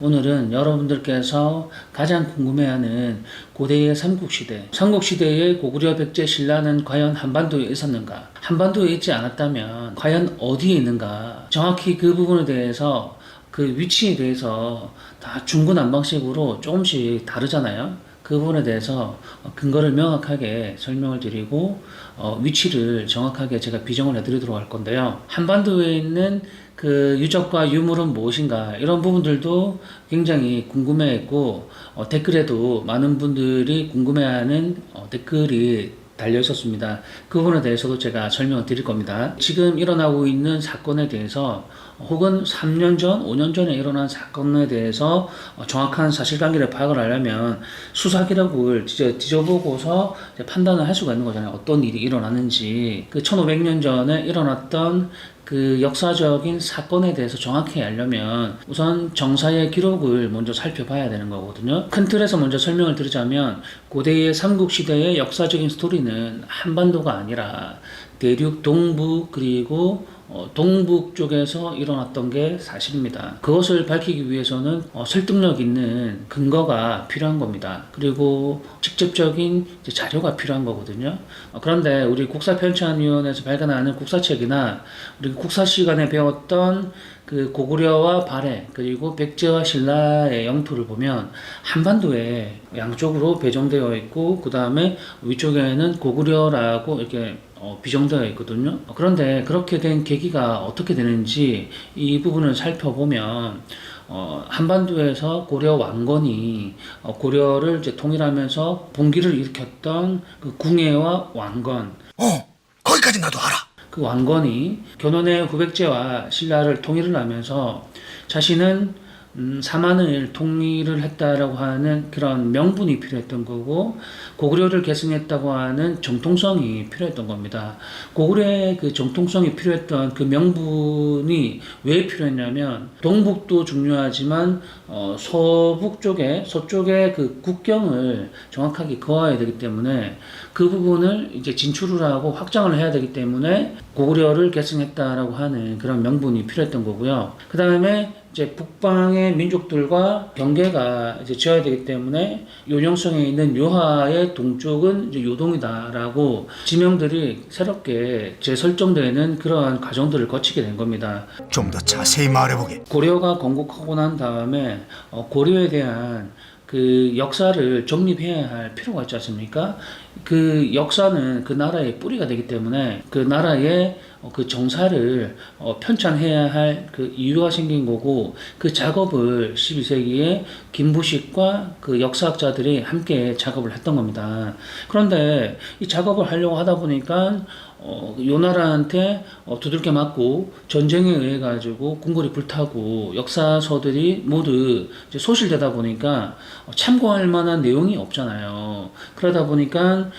오늘은 여러분들께서 가장 궁금해하는 고대의 삼국시대, 삼국시대의 고구려, 백제, 신라는 과연 한반도에 있었는가? 한반도에 있지 않았다면 과연 어디에 있는가? 정확히 그 부분에 대해서, 그 위치에 대해서 다 중구난방식으로 조금씩 다르잖아요. 그 부분에 대해서 근거를 명확하게 설명을 드리고 위치를 정확하게 제가 비정을 해드리도록 할 건데요. 한반도에 있는 그 유적과 유물은 무엇인가, 이런 부분들도 굉장히 궁금해했고 댓글에도 많은 분들이 궁금해하는 댓글이 달려 있었습니다. 그 부분에 대해서도 제가 설명을 드릴 겁니다. 지금 일어나고 있는 사건에 대해서, 혹은 3년 전, 5년 전에 일어난 사건에 대해서 정확한 사실관계를 파악을 하려면 수사 기록을 뒤져보고서 판단을 할 수가 있는 거잖아요. 어떤 일이 일어났는지. 그 1500년 전에 일어났던 그 역사적인 사건에 대해서 정확히 알려면 우선 정사의 기록을 먼저 살펴봐야 되는 거거든요. 큰 틀에서 먼저 설명을 드리자면, 고대의 삼국시대의 역사적인 스토리는 한반도가 아니라 대륙 동부 그리고 동북 쪽에서 일어났던 게 사실입니다. 그것을 밝히기 위해서는 설득력 있는 근거가 필요한 겁니다. 그리고 직접적인 자료가 필요한 거거든요. 그런데 우리 국사편찬위원회에서 발간하는 국사책이나 우리 국사 시간에 배웠던 그 고구려와 발해 그리고 백제와 신라의 영토를 보면 한반도에 양쪽으로 배정되어 있고, 그 다음에 위쪽에는 고구려라고 이렇게 비정되어 있거든요. 그런데 그렇게 된 계기가 어떻게 되는지 이 부분을 살펴보면, 한반도에서 고려 왕건이 고려를 이제 통일하면서 봉기를 일으켰던 그 궁예와 왕건, 거기까지 나도 알아. 그 왕건이 견훤의 후백제와 신라를 통일을 하면서 자신은 사만을 통일을 했다라고 하는 그런 명분이 필요했던 거고, 고구려를 계승했다고 하는 정통성이 필요했던 겁니다. 고구려의 그 정통성이 필요했던 그 명분이 왜 필요했냐면, 동북도 중요하지만 서북 쪽에, 서쪽에 그 국경을 정확하게 그어야 되기 때문에 그 부분을 이제 진출을 하고 확장을 해야 되기 때문에 고구려를 계승했다라고 하는 그런 명분이 필요했던 거고요. 그 다음에 이제 북방의 민족들과 경계가 이제 지어야 되기 때문에 요령성에 있는 요하의 동쪽은 이제 요동이다라고 지명들이 새롭게 재설정되는 그러한 과정들을 거치게 된 겁니다. 좀 더 자세히 말해보게. 고려가 건국하고 난 다음에 고려에 대한 그 역사를 정립해야 할 필요가 있지 않습니까? 그 역사는 그 나라의 뿌리가 되기 때문에 그 나라의 그 정사를 편찬해야 할 그 이유가 생긴 거고, 그 작업을 12세기에 김부식과 그 역사학자들이 함께 작업을 했던 겁니다. 그런데 이 작업을 하려고 하다 보니까 요 나라한테 두들겨 맞고 전쟁에 의해 가지고 궁궐이 불타고 역사서들이 모두 이제 소실되다 보니까 참고할 만한 내용이 없잖아요. 그러다 보니까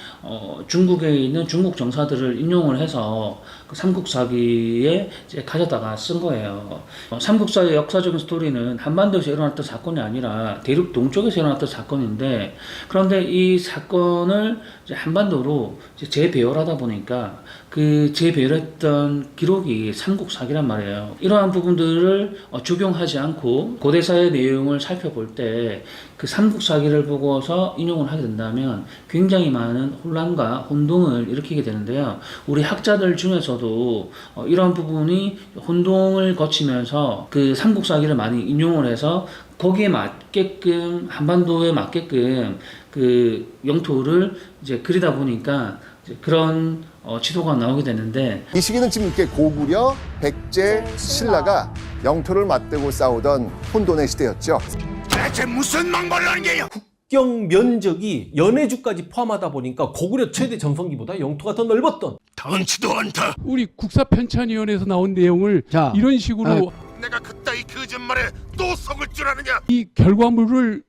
중국에 있는 중국 정사들을 인용을 해서 그 삼국사기에 이제 가져다가 쓴 거예요. 삼국사의 역사적인 스토리는 한반도에서 일어났던 사건이 아니라 대륙 동쪽에서 일어났던 사건인데, 그런데 이 사건을 이제 한반도로 이제 재배열하다 보니까 그 재배열했던 기록이 삼국사기란 말이에요. 이러한 부분들을 적용하지 않고 고대사의 내용을 살펴볼 때 그 삼국사기를 보고서 인용을 하게 된다면 굉장히 많은 혼란과 혼동을 일으키게 되는데요. 우리 학자들 중에서도 이런 부분이 혼동을 거치면서 그 삼국사기를 많이 인용을 해서 거기에 맞게끔, 한반도에 맞게끔 그 영토를 이제 그리다 보니까 이제 그런 지도가 나오게 되는데, 이 시기는 지금 이렇게 고구려, 백제, 신라가 영토를 맞대고 싸우던 혼돈의 시대였죠. 대체 무슨 망발을 하는 게요? 국경 면적이 연해주까지 포함하다 보니까 고구려 최대 전성기보다 영토가 더 넓었던. 던치도 않다. 우리 국사편찬위원회에서 나온 내용을 이런 식으로 내가 그따위 거짓말에 또 속을 줄 아느냐? 이 결과물을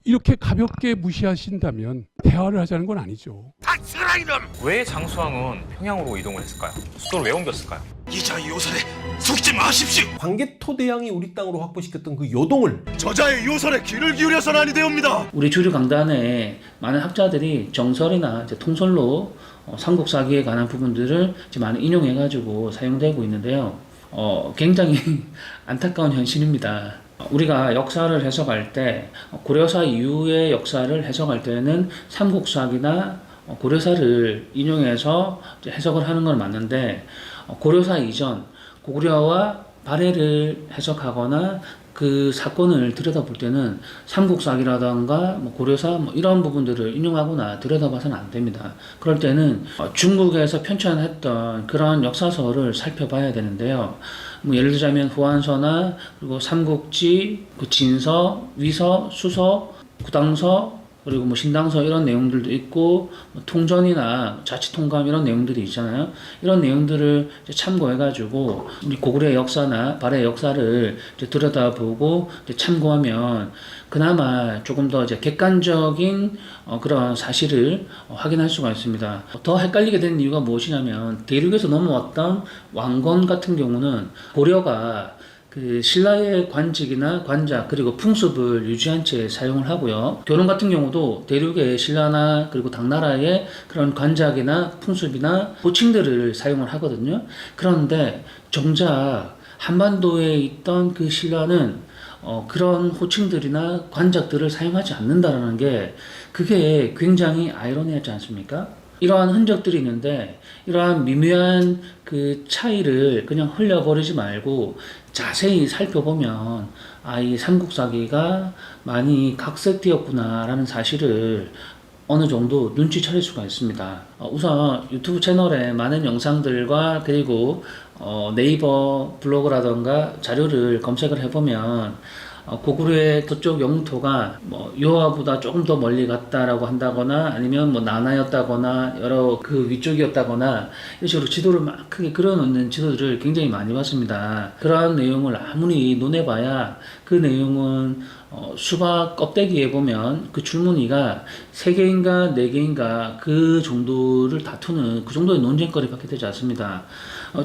이렇게 가볍게 무시하신다면 대화를 하자는 건 아니죠. 닥치라 이놈! 왜 장수왕은 평양으로 이동을 했을까요? 수도를 왜 옮겼을까요? 이자의 요설에 속지 마십시오. 광개토대왕이 우리 땅으로 확보시켰던 그 요동을 저자의 요설에 귀를 기울여서는 아니 되옵니다. 우리 주류 강단에 많은 학자들이 정설이나 이제 통설로 삼국사기에 관한 부분들을 이제 많이 인용해가지고 사용되고 있는데요. 굉장히 안타까운 현실입니다. 우리가 역사를 해석할 때 고려사 이후의 역사를 해석할 때는 삼국사기나 고려사를 인용해서 해석을 하는 건 맞는데 고려사 이전 고구려와 발해를 해석하거나 그 사건을 들여다볼 때는 삼국사기라던가 고려사 이런 부분들을 인용하거나 들여다봐서는 안 됩니다. 그럴 때는 중국에서 편찬했던 그런 역사서를 살펴봐야 되는데요. 예를 들자면 후한서나 그리고 삼국지, 진서, 위서, 수서, 구당서 그리고 신당서 이런 내용들도 있고 통전이나 자치통감 이런 내용들이 있잖아요. 이런 내용들을 참고해가지고 우리 고구려의 역사나 발해의 역사를 들여다보고 참고하면 그나마 조금 더 객관적인 그런 사실을 확인할 수가 있습니다. 더 헷갈리게 된 이유가 무엇이냐면 대륙에서 넘어왔던 왕건 같은 경우는 고려가 그 신라의 관직이나 관작 그리고 풍습을 유지한 채 사용을 하고요. 결혼 같은 경우도 대륙의 신라나 그리고 당나라의 그런 관작이나 풍습이나 호칭들을 사용을 하거든요. 그런데 정작 한반도에 있던 그 신라는 그런 호칭들이나 관작들을 사용하지 않는다라는 게 그게 굉장히 아이러니하지 않습니까? 이러한 흔적들이 있는데 이러한 미묘한 그 차이를 그냥 흘려버리지 말고 자세히 살펴보면 이 삼국사기가 많이 각색되었구나라는 사실을 어느 정도 눈치차릴 수가 있습니다. 우선 유튜브 채널에 많은 영상들과 그리고 네이버 블로그라던가 자료를 검색을 해보면 고구려의 그쪽 영토가 요하보다 조금 더 멀리 갔다라고 한다거나 아니면 나나였다거나 여러 그 위쪽이었다거나 이런 식으로 지도를 막 크게 그려놓는 지도들을 굉장히 많이 봤습니다. 그러한 내용을 아무리 논해봐야 그 내용은 수박 껍데기에 보면 그 줄무늬가 3개인가 4개인가 그 정도를 다투는 그 정도의 논쟁거리밖에 되지 않습니다.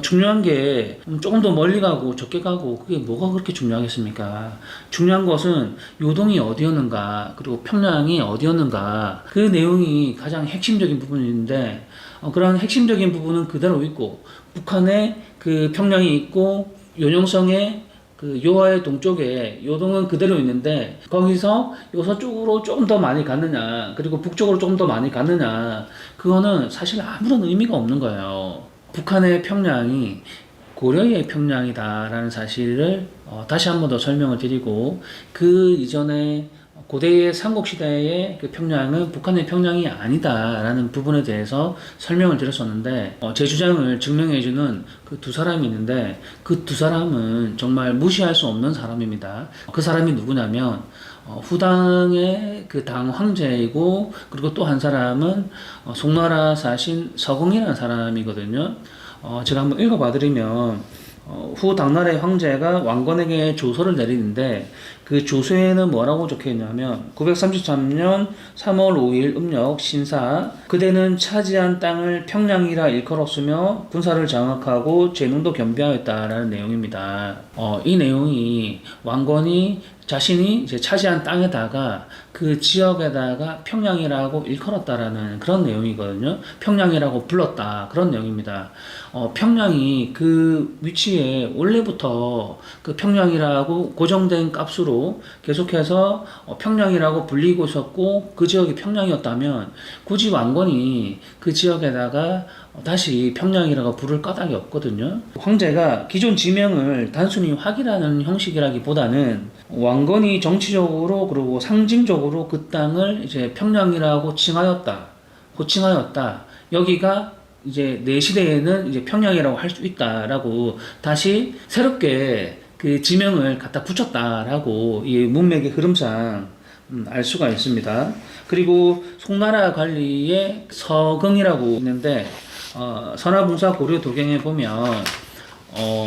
중요한 게 조금 더 멀리 가고 적게 가고 그게 뭐가 그렇게 중요하겠습니까? 중요한 것은 요동이 어디였는가 그리고 평양이 어디였는가 그 내용이 가장 핵심적인 부분인데 그런 핵심적인 부분은 그대로 있고 북한에 그 평양이 있고 요령성에 그 요하의 동쪽에 요동은 그대로 있는데 거기서 요서 쪽으로 조금 더 많이 갔느냐 그리고 북쪽으로 조금 더 많이 갔느냐 그거는 사실 아무런 의미가 없는 거예요. 북한의 평양이 고려의 평양이다라는 사실을 다시 한 번 더 설명을 드리고 그 이전에 고대의 삼국시대의 그 평양은 북한의 평양이 아니다라는 부분에 대해서 설명을 드렸었는데 제 주장을 증명해주는 그 두 사람이 있는데 그 두 사람은 정말 무시할 수 없는 사람입니다. 그 사람이 누구냐면 후당의 그 당 황제이고 그리고 또 한 사람은 송나라 사신 서공이라는 사람이거든요. 제가 한번 읽어봐드리면 후 당나라의 황제가 왕건에게 조서를 내리는데 그 조서에는 뭐라고 적혀있냐면 933년 3월 5일 음력 신사 그대는 차지한 땅을 평양이라 일컬었으며 군사를 장악하고 재능도 겸비하였다라는 내용입니다. 이 내용이 왕건이 자신이 이제 차지한 땅에다가 그 지역에다가 평양이라고 일컬었다라는 그런 내용이거든요. 평양이라고 불렀다 그런 내용입니다. 평양이 그 위치에 원래부터 그 평양이라고 고정된 값으로 계속해서 평양이라고 불리고 있었고 그 지역이 평양이었다면 굳이 왕건이 그 지역에다가 다시 평양이라고 부를 까닭이 없거든요. 황제가 기존 지명을 단순히 확인하는 형식이라기보다는 왕건이 정치적으로 그리고 상징적으로 그 땅을 이제 평양이라고 칭하였다, 호칭하였다. 여기가 이제 내 시대에는 이제 평양이라고 할 수 있다라고 다시 새롭게 그 지명을 갖다 붙였다라고 이 문맥의 흐름상 알 수가 있습니다. 그리고 송나라 관리의 서경이라고 있는데 선화봉사 고려 도경에 보면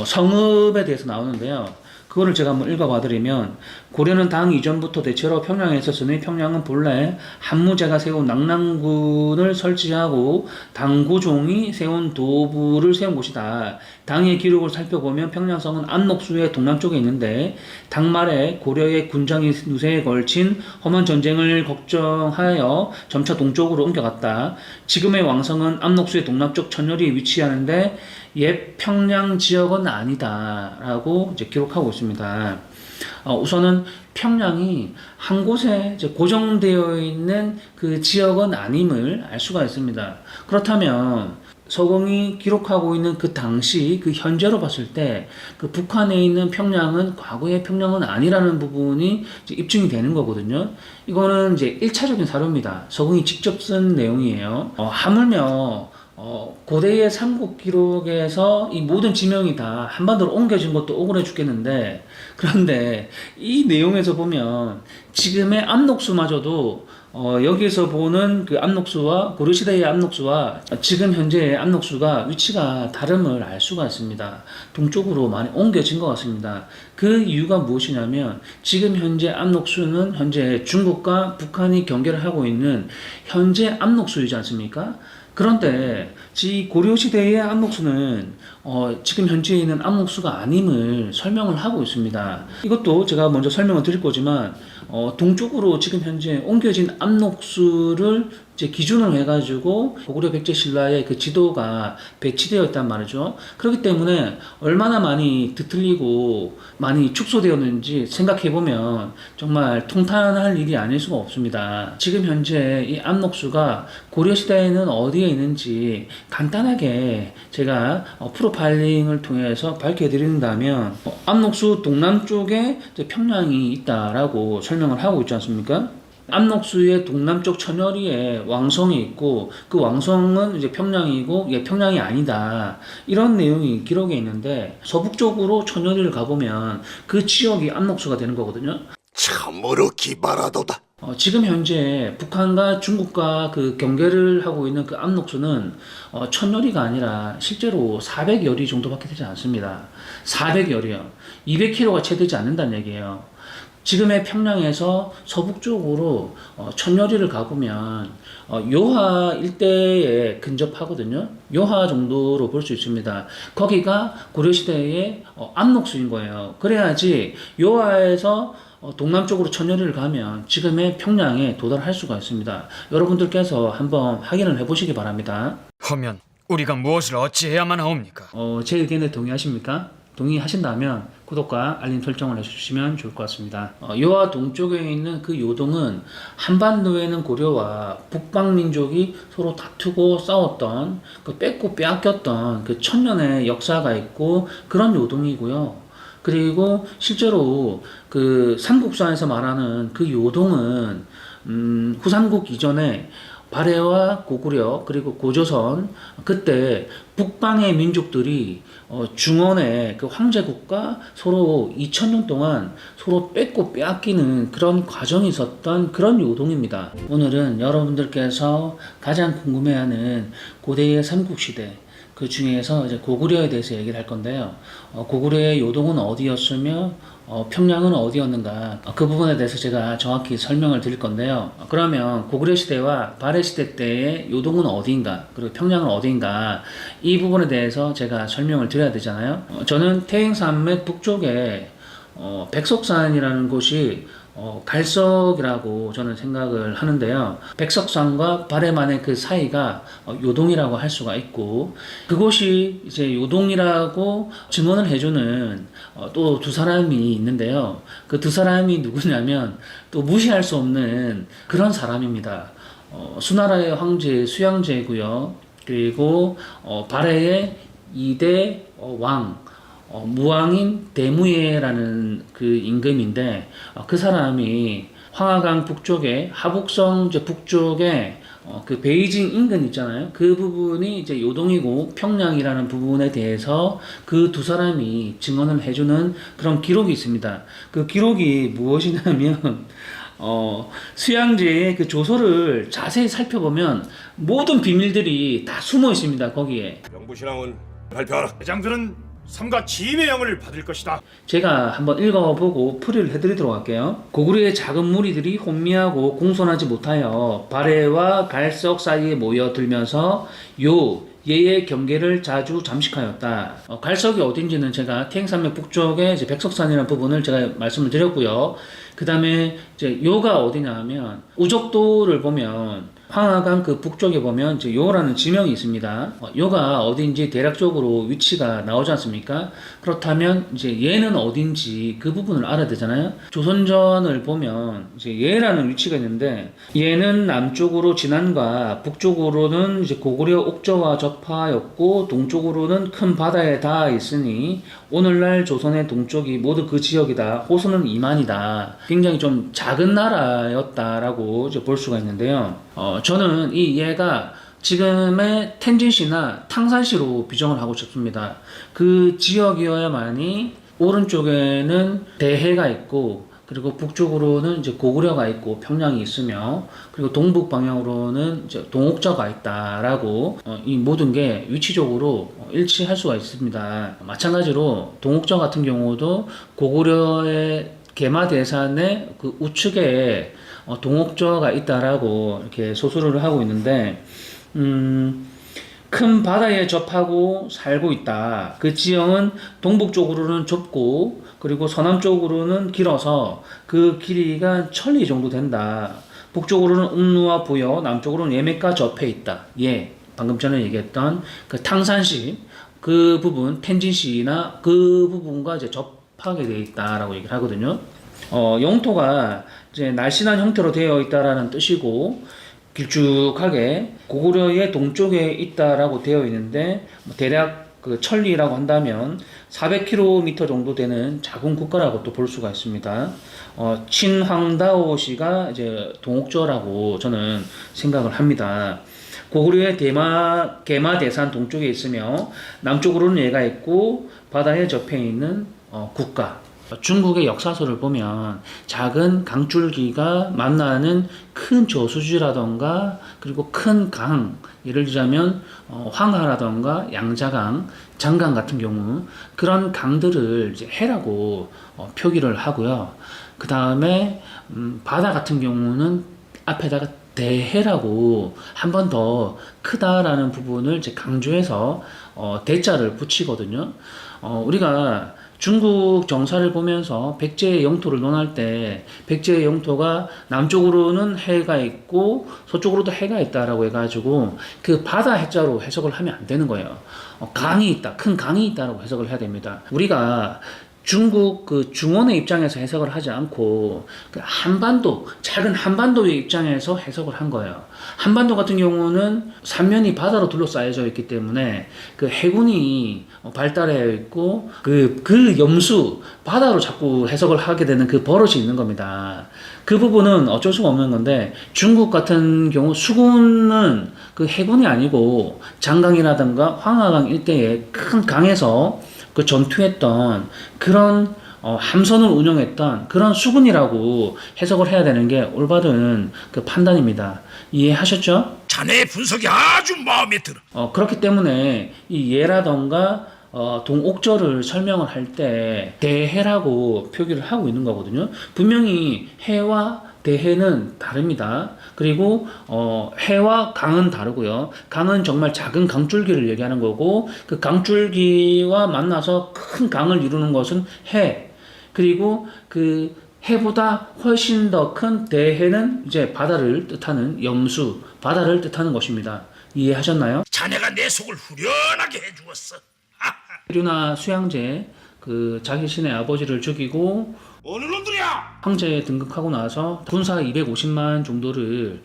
성읍에 대해서 나오는데요. 그거를 제가 한번 읽어봐드리면 고려는 당 이전부터 대체로 평양에 있었으니 평양은 본래 한무제가 세운 낙랑군을 설치하고 당구종이 세운 도부를 세운 곳이다. 당의 기록을 살펴보면 평양성은 안목수의 동남쪽에 있는데 당말에 고려의 군장이 누세에 걸친 험한 전쟁을 걱정하여 점차 동쪽으로 옮겨갔다. 지금의 왕성은 안목수의 동남쪽 천열이 위치하는데 옛 평양 지역은 아니다라고 이제 기록하고 있습니다. 우선은 평양이 한 곳에 이제 고정되어 있는 그 지역은 아님을 알 수가 있습니다. 그렇다면 서공이 기록하고 있는 그 당시 그 현재로 봤을 때 그 북한에 있는 평양은 과거의 평양은 아니라는 부분이 이제 입증이 되는 거거든요. 이거는 이제 1차적인 사료입니다. 서공이 직접 쓴 내용이에요. 하물며 고대의 삼국 기록에서 이 모든 지명이 다 한반도로 옮겨진 것도 억울해 죽겠는데, 그런데 이 내용에서 보면 지금의 압록수마저도 여기서 보는 그 압록수와 고려시대의 압록수와 지금 현재의 압록수가 위치가 다름을 알 수가 있습니다. 동쪽으로 많이 옮겨진 것 같습니다. 그 이유가 무엇이냐면 지금 현재 압록수는 현재 중국과 북한이 경계를 하고 있는 현재 압록수이지 않습니까? 그런데 이 고려시대의 압록수는 지금 현재 있는 압록수가 아님을 설명을 하고 있습니다. 이것도 제가 먼저 설명을 드릴 거지만 동쪽으로 지금 현재 옮겨진 압록수를 이제 기준으로 해가지고 고구려 백제 신라의 그 지도가 배치되어 있단 말이죠. 그렇기 때문에 얼마나 많이 뒤틀리고 많이 축소되었는지 생각해보면 정말 통탄할 일이 아닐 수가 없습니다. 지금 현재 이 압록수가 고려시대에는 어디에 있는지 간단하게 제가 프로파일링을 통해서 밝혀드린다면 압록수 동남쪽에 평양이 있다라고 설명을 하고 있지 않습니까? 압록수의 동남쪽 천여리에 왕성이 있고 그 왕성은 이제 평양이고 얘 평양이 아니다, 이런 내용이 기록에 있는데 서북쪽으로 천여리를 가보면 그 지역이 압록수가 되는 거거든요. 참으로 기발하도다. 지금 현재 북한과 중국과 그 경계를 하고 있는 그 압록수는 천여리가 아니라 실제로 400여리 정도밖에 되지 않습니다. 400여리요. 200km가 채 되지 않는다는 얘기예요. 지금의 평양에서 서북쪽으로 천여리를 가보면 요하 일대에 근접하거든요. 요하 정도로 볼 수 있습니다. 거기가 고려시대의 압록수인 거예요. 그래야지 요하에서 동남쪽으로 천여리를 가면 지금의 평양에 도달할 수가 있습니다. 여러분들께서 한번 확인을 해보시기 바랍니다. 하면 우리가 무엇을 어찌해야만 하옵니까? 제 의견에 동의하십니까? 동의하신다면 구독과 알림 설정을 해주시면 좋을 것 같습니다. 요하 동쪽에 있는 그 요동은 한반도에는 고려와 북방민족이 서로 다투고 싸웠던 그 뺏고 빼앗겼던 그 천년의 역사가 있고 그런 요동이고요. 그리고 실제로 그 삼국사에서 말하는 그 요동은 후삼국 이전에 발해와 고구려 그리고 고조선, 그때 북방의 민족들이 중원의 그 황제국과 서로 2000년 동안 서로 뺏고 빼앗기는 그런 과정이 있었던 그런 요동입니다. 오늘은 여러분들께서 가장 궁금해하는 고대의 삼국시대, 그 중에서 이제 고구려에 대해서 얘기를 할 건데요. 고구려의 요동은 어디였으며 평양은 어디였는가, 그 부분에 대해서 제가 정확히 설명을 드릴 건데요. 그러면 고구려 시대와 발해 시대 때의 요동은 어디인가, 그리고 평양은 어디인가, 이 부분에 대해서 제가 설명을 드려야 되잖아요. 저는 태행산맥 북쪽에 백석산이라는 곳이 갈석이라고 저는 생각을 하는데요. 백석산과 발해만의 그 사이가 요동이라고 할 수가 있고, 그곳이 이제 요동이라고 증언을 해주는 또 두 사람이 있는데요. 그 두 사람이 누구냐면 또 무시할 수 없는 그런 사람입니다. 수나라의 황제 수양제고요. 그리고 발해의 2대 왕, 무왕인 대무예라는 그 임금인데, 그 사람이 황하강 북쪽에 하북성 북쪽에 그 베이징 인근 있잖아요. 그 부분이 이제 요동이고 평양이라는 부분에 대해서 그 두 사람이 증언을 해주는 그런 기록이 있습니다. 그 기록이 무엇이냐면 수양제의 그 조서를 자세히 살펴보면 모든 비밀들이 다 숨어 있습니다. 거기에. 명부신왕은 발표하라. 대장들은 삼가 지임의 영을 받을 것이다. 제가 한번 읽어보고 풀이를 해드리도록 할게요. 고구려의 작은 무리들이 혼미하고 공손하지 못하여 발해와 갈석 사이에 모여들면서 예의 경계를 자주 잠식하였다. 갈석이 어딘지는 제가 태행산맥 북쪽에 이제 백석산이라는 부분을 제가 말씀을 드렸고요. 그 다음에 이제 요가 어디냐 하면 우적도를 보면 황하강 그 북쪽에 보면 이제 요라는 지명이 있습니다. 요가 어딘지 대략적으로 위치가 나오지 않습니까? 그렇다면 이제 얘는 어딘지 그 부분을 알아야 되잖아요. 조선전을 보면 이제 얘라는 위치가 있는데 얘는 남쪽으로 진안과 북쪽으로는 이제 고구려 옥저와 접하였고 동쪽으로는 큰 바다에 닿아 있으니 오늘날 조선의 동쪽이 모두 그 지역이다. 호수는 이만이다. 굉장히 좀 작은 나라였다라고 이제 볼 수가 있는데요. 저는 이 얘가 지금의 텐진시나 탕산시로 비정을 하고 싶습니다. 그 지역이어야만이 오른쪽에는 대해가 있고 그리고 북쪽으로는 이제 고구려가 있고 평양이 있으며 그리고 동북 방향으로는 이제 동옥저가 있다라고 이 모든 게 위치적으로 일치할 수가 있습니다. 마찬가지로 동옥저 같은 경우도 고구려의 계마대산의 그 우측에 동옥저가 있다라고 이렇게 소설을 하고 있는데 큰 바다에 접하고 살고 있다. 그 지형은 동북쪽으로는 좁고 그리고 서남쪽으로는 길어서 그 길이가 1000리 정도 된다. 북쪽으로는 옥루와 부여, 남쪽으로는 예맥과 접해 있다. 예, 방금 전에 얘기했던 그 탕산시 그 부분, 텐진시나 그 부분과 이제 접하게 되어 있다라고 얘기를 하거든요. 영토가 이제 날씬한 형태로 되어 있다라는 뜻이고 길쭉하게 고구려의 동쪽에 있다라고 되어 있는데 대략 그 천리라고 한다면 400km 정도 되는 작은 국가라고 또 볼 수가 있습니다. 친황다오시가 이제 동옥저라고 저는 생각을 합니다. 고구려의 계마대산 동쪽에 있으며 남쪽으로는 얘가 있고 바다에 접해 있는 국가. 중국의 역사서를 보면 작은 강줄기가 만나는 큰 저수지라던가 그리고 큰 강, 예를 들자면 황하라던가 양자강, 장강 같은 경우 그런 강들을 이제 해라고 표기를 하고요. 그 다음에 바다 같은 경우는 앞에다가 대해라고 한 번 더 크다라는 부분을 이제 강조해서 대자를 붙이거든요. 우리가 중국 정사를 보면서 백제의 영토를 논할 때 백제의 영토가 남쪽으로는 해가 있고 서쪽으로도 해가 있다라고 해가지고 그 바다 해자로 해석을 하면 안 되는 거예요. 강이 있다, 큰 강이 있다라고 해석을 해야 됩니다. 우리가 중국 그 중원의 입장에서 해석을 하지 않고 그 한반도, 작은 한반도의 입장에서 해석을 한 거예요. 한반도 같은 경우는 삼면이 바다로 둘러싸여져 있기 때문에 그 해군이 발달해 있고 그 염수, 바다로 자꾸 해석을 하게 되는 그 버릇이 있는 겁니다. 그 부분은 어쩔 수가 없는 건데 중국 같은 경우 수군은 그 해군이 아니고 장강이라든가 황하강 일대의 큰 강에서 그 전투했던 그런 함선을 운영했던 그런 수군이라고 해석을 해야 되는 게 올바른 그 판단입니다. 이해하셨죠? 자네의 분석이 아주 마음에 들어. 그렇기 때문에 이 예라던가 동옥저를 설명을 할 때 대해라고 표기를 하고 있는 거거든요. 분명히 해와 대해는 다릅니다. 그리고 해와 강은 다르고요. 강은 정말 작은 강줄기를 얘기하는 거고 그 강줄기와 만나서 큰 강을 이루는 것은 해. 그리고 그 해보다 훨씬 더 큰 대해는 이제 바다를 뜻하는 염수, 바다를 뜻하는 것입니다. 이해하셨나요? 자네가 내 속을 후련하게 해주었어. 류나 수양제 그 자기 신의 아버지를 죽이고 어느 놈들이야? 황제에 등극하고 나서 군사 250만 정도를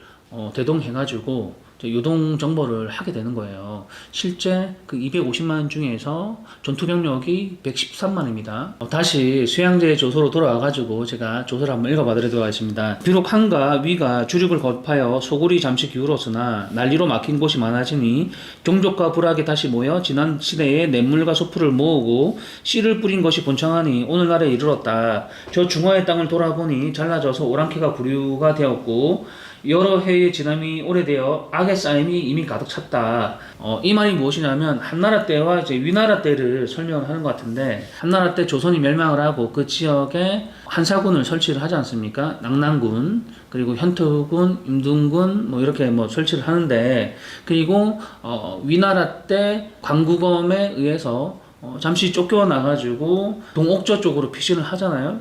대동해가지고 요동 정벌을 하게 되는 거예요. 실제 그 250만 중에서 전투병력이 113만입니다. 다시 수양제의 조서로 돌아와가지고 제가 조서를 한번 읽어봐드리도록 하겠습니다. 비록 한과 위가 주륙을 거듭하여 소굴이 잠시 기울었으나 난리로 막힌 곳이 많아지니 종족과 불악이 다시 모여 지난 시대에 냇물과 소풀을 모으고 씨를 뿌린 것이 본창하니 오늘날에 이르렀다. 저 중화의 땅을 돌아보니 잘라져서 오랑캐가 부류가 되었고 여러 해의 지남이 오래되어 악의 쌓임이 이미 가득 찼다. 이 말이 무엇이냐면 한나라 때와 이제 위나라 때를 설명을 하는 것 같은데 한나라 때 조선이 멸망을 하고 그 지역에 한사군을 설치를 하지 않습니까? 낙난군 그리고 현투군, 임둔군 뭐 이렇게 뭐 설치를 하는데 그리고 위나라 때 광구검에 의해서 잠시 쫓겨나가지고 동옥저 쪽으로 피신을 하잖아요.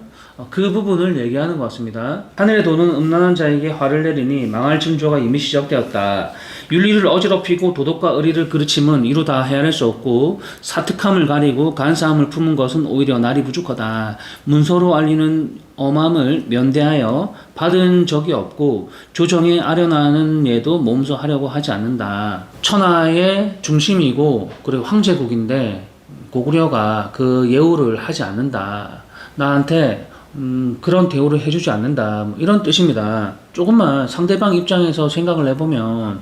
그 부분을 얘기하는 것 같습니다. 하늘에 도는 음란한 자에게 화를 내리니 망할 징조가 이미 시작되었다. 윤리를 어지럽히고 도덕과 의리를 그르침은 이루 다 헤아릴 수 없고 사특함을 가리고 간사함을 품은 것은 오히려 날이 부족하다. 문서로 알리는 엄함을 면대하여 받은 적이 없고 조정에 아련하는 예도 몸소 하려고 하지 않는다. 천하의 중심이고 그리고 황제국인데 고구려가 그 예우를 하지 않는다. 나한테 그런 대우를 해주지 않는다. 뭐 이런 뜻입니다. 조금만 상대방 입장에서 생각을 해보면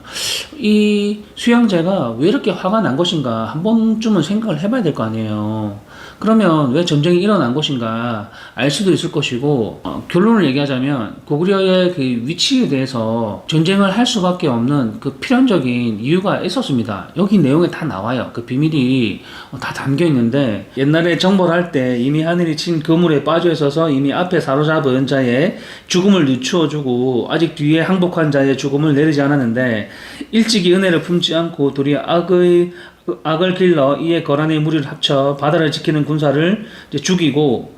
이 수양제가 왜 이렇게 화가 난 것인가 한 번쯤은 생각을 해봐야 될 거 아니에요. 그러면 왜 전쟁이 일어난 것인가 알 수도 있을 것이고 결론을 얘기하자면 고구려의 그 위치에 대해서 전쟁을 할 수밖에 없는 그 필연적인 이유가 있었습니다. 여기 내용에 다 나와요. 그 비밀이 다 담겨 있는데 옛날에 정벌할 때 이미 하늘이 친 그물에 빠져 있어서 이미 앞에 사로잡은 자의 죽음을 늦추어주고 아직 뒤에 항복한 자의 죽음을 내리지 않았는데 일찍이 은혜를 품지 않고 도리어 악을 길러 이에 거란의 무리를 합쳐 바다를 지키는 군사를 이제 죽이고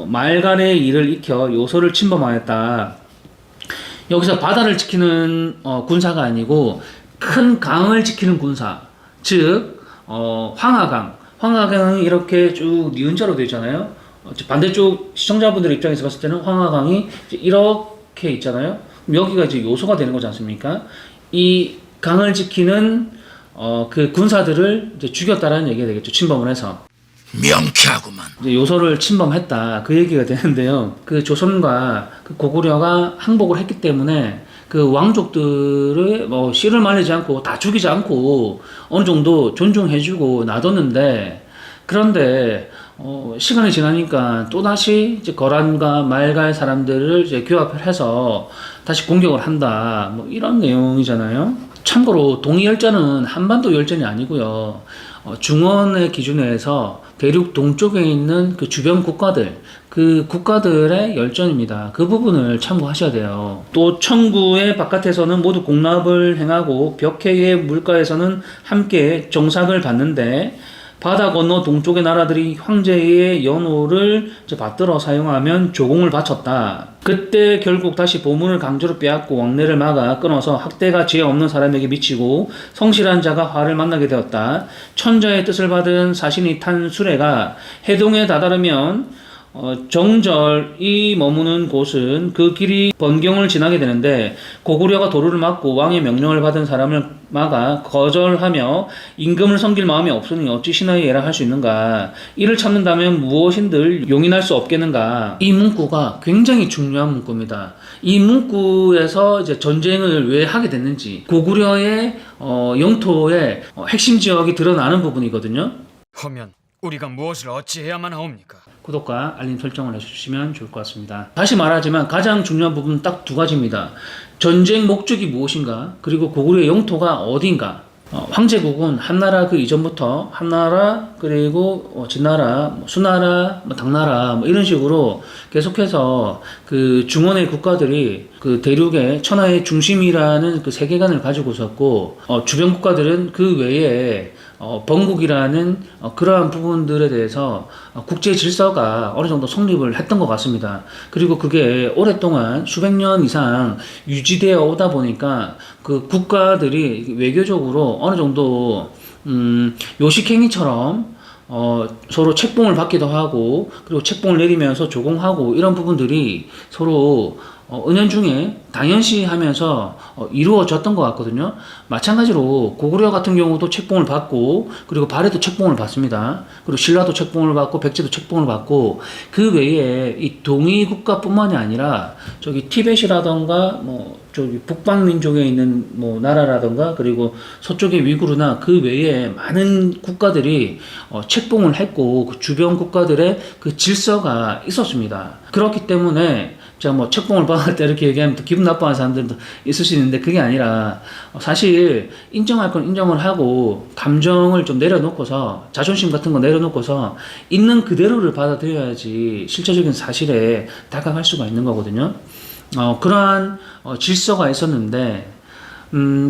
말간의 일을 익혀 요소를 침범하였다. 여기서 바다를 지키는 군사가 아니고 큰 강을 지키는 군사, 즉 황하강이 이렇게 쭉 니은자로 되어 있잖아요. 반대쪽 시청자분들 입장에서 봤을 때는 황하강이 이렇게 있잖아요. 여기가 이제 요소가 되는 거지 않습니까? 이 강을 지키는 그 군사들을 이제 죽였다라는 얘기가 되겠죠. 침범을 해서. 명쾌하구만. 이제 요소를 침범했다. 그 얘기가 되는데요. 그 조선과 그 고구려가 항복을 했기 때문에 그 왕족들을 씨를 말리지 않고 다 죽이지 않고 어느 정도 존중해주고 놔뒀는데 그런데 시간이 지나니까 또다시 이제 거란과 말갈 사람들을 이제 규합을 해서 다시 공격을 한다. 뭐 이런 내용이잖아요. 참고로 동이열전은 한반도 열전이 아니고요. 중원의 기준에서 대륙 동쪽에 있는 그 주변 국가들, 그 국가들의 열전입니다. 그 부분을 참고하셔야 돼요. 또 청구의 바깥에서는 모두 공납을 행하고 벽해의 물가에서는 함께 정삭을 받는데 바다 건너 동쪽의 나라들이 황제의 연호를 받들어 사용하면 조공을 바쳤다. 그때 결국 다시 보문을 강제로 빼앗고 왕래를 막아 끊어서 학대가 죄 없는 사람에게 미치고 성실한 자가 화를 만나게 되었다. 천자의 뜻을 받은 사신이 탄 수레가 해동에 다다르면 정절이 머무는 곳은 그 길이 번경을 지나게 되는데 고구려가 도루를 막고 왕의 명령을 받은 사람을 막아 거절하며 임금을 섬길 마음이 없으니 어찌 신하의 예라 할 수 있는가. 이를 참는다면 무엇인들 용인할 수 없겠는가. 이 문구가 굉장히 중요한 문구입니다. 이 문구에서 이제 전쟁을 왜 하게 됐는지 고구려의 영토의 핵심 지역이 드러나는 부분이거든요. 허면 우리가 무엇을 어찌해야만 하옵니까? 구독과 알림 설정을 해주시면 좋을 것 같습니다. 다시 말하지만 가장 중요한 부분은 딱 두 가지입니다. 전쟁 목적이 무엇인가, 그리고 고구려의 영토가 어딘가. 황제국은 한나라 그 이전부터 한나라, 그리고 진나라, 수나라, 당나라 이런 식으로 계속해서 그 중원의 국가들이 그 대륙의 천하의 중심이라는 그 세계관을 가지고 있었고 주변 국가들은 그 외에 번국이라는 그러한 부분들에 대해서 국제 질서가 어느 정도 성립을 했던 것 같습니다. 그리고 그게 오랫동안 수백 년 이상 유지되어 오다 보니까 그 국가들이 외교적으로 어느 정도 요식행위처럼 서로 책봉을 받기도 하고 그리고 책봉을 내리면서 조공하고 이런 부분들이 서로 은연중에 당연시하면서 이루어졌던 것 같거든요. 마찬가지로 고구려 같은 경우도 책봉을 받고 그리고 발해도 책봉을 받습니다. 그리고 신라도 책봉을 받고 백제도 책봉을 받고 그 외에 이 동이 국가뿐만이 아니라 저기 티벳이라던가 저기 북방민족에 있는 나라라던가 그리고 서쪽의 위구르나 그 외에 많은 국가들이 책봉을 했고 그 주변 국가들의 그 질서가 있었습니다. 그렇기 때문에 제가 책봉을 받을 때 이렇게 얘기하면 또 기분 나빠하는 사람들도 있을 수 있는데 그게 아니라 사실 인정할 건 인정을 하고 감정을 좀 내려놓고서 자존심 같은 거 내려놓고서 있는 그대로를 받아들여야지 실제적인 사실에 다가갈 수가 있는 거거든요. 그러한 질서가 있었는데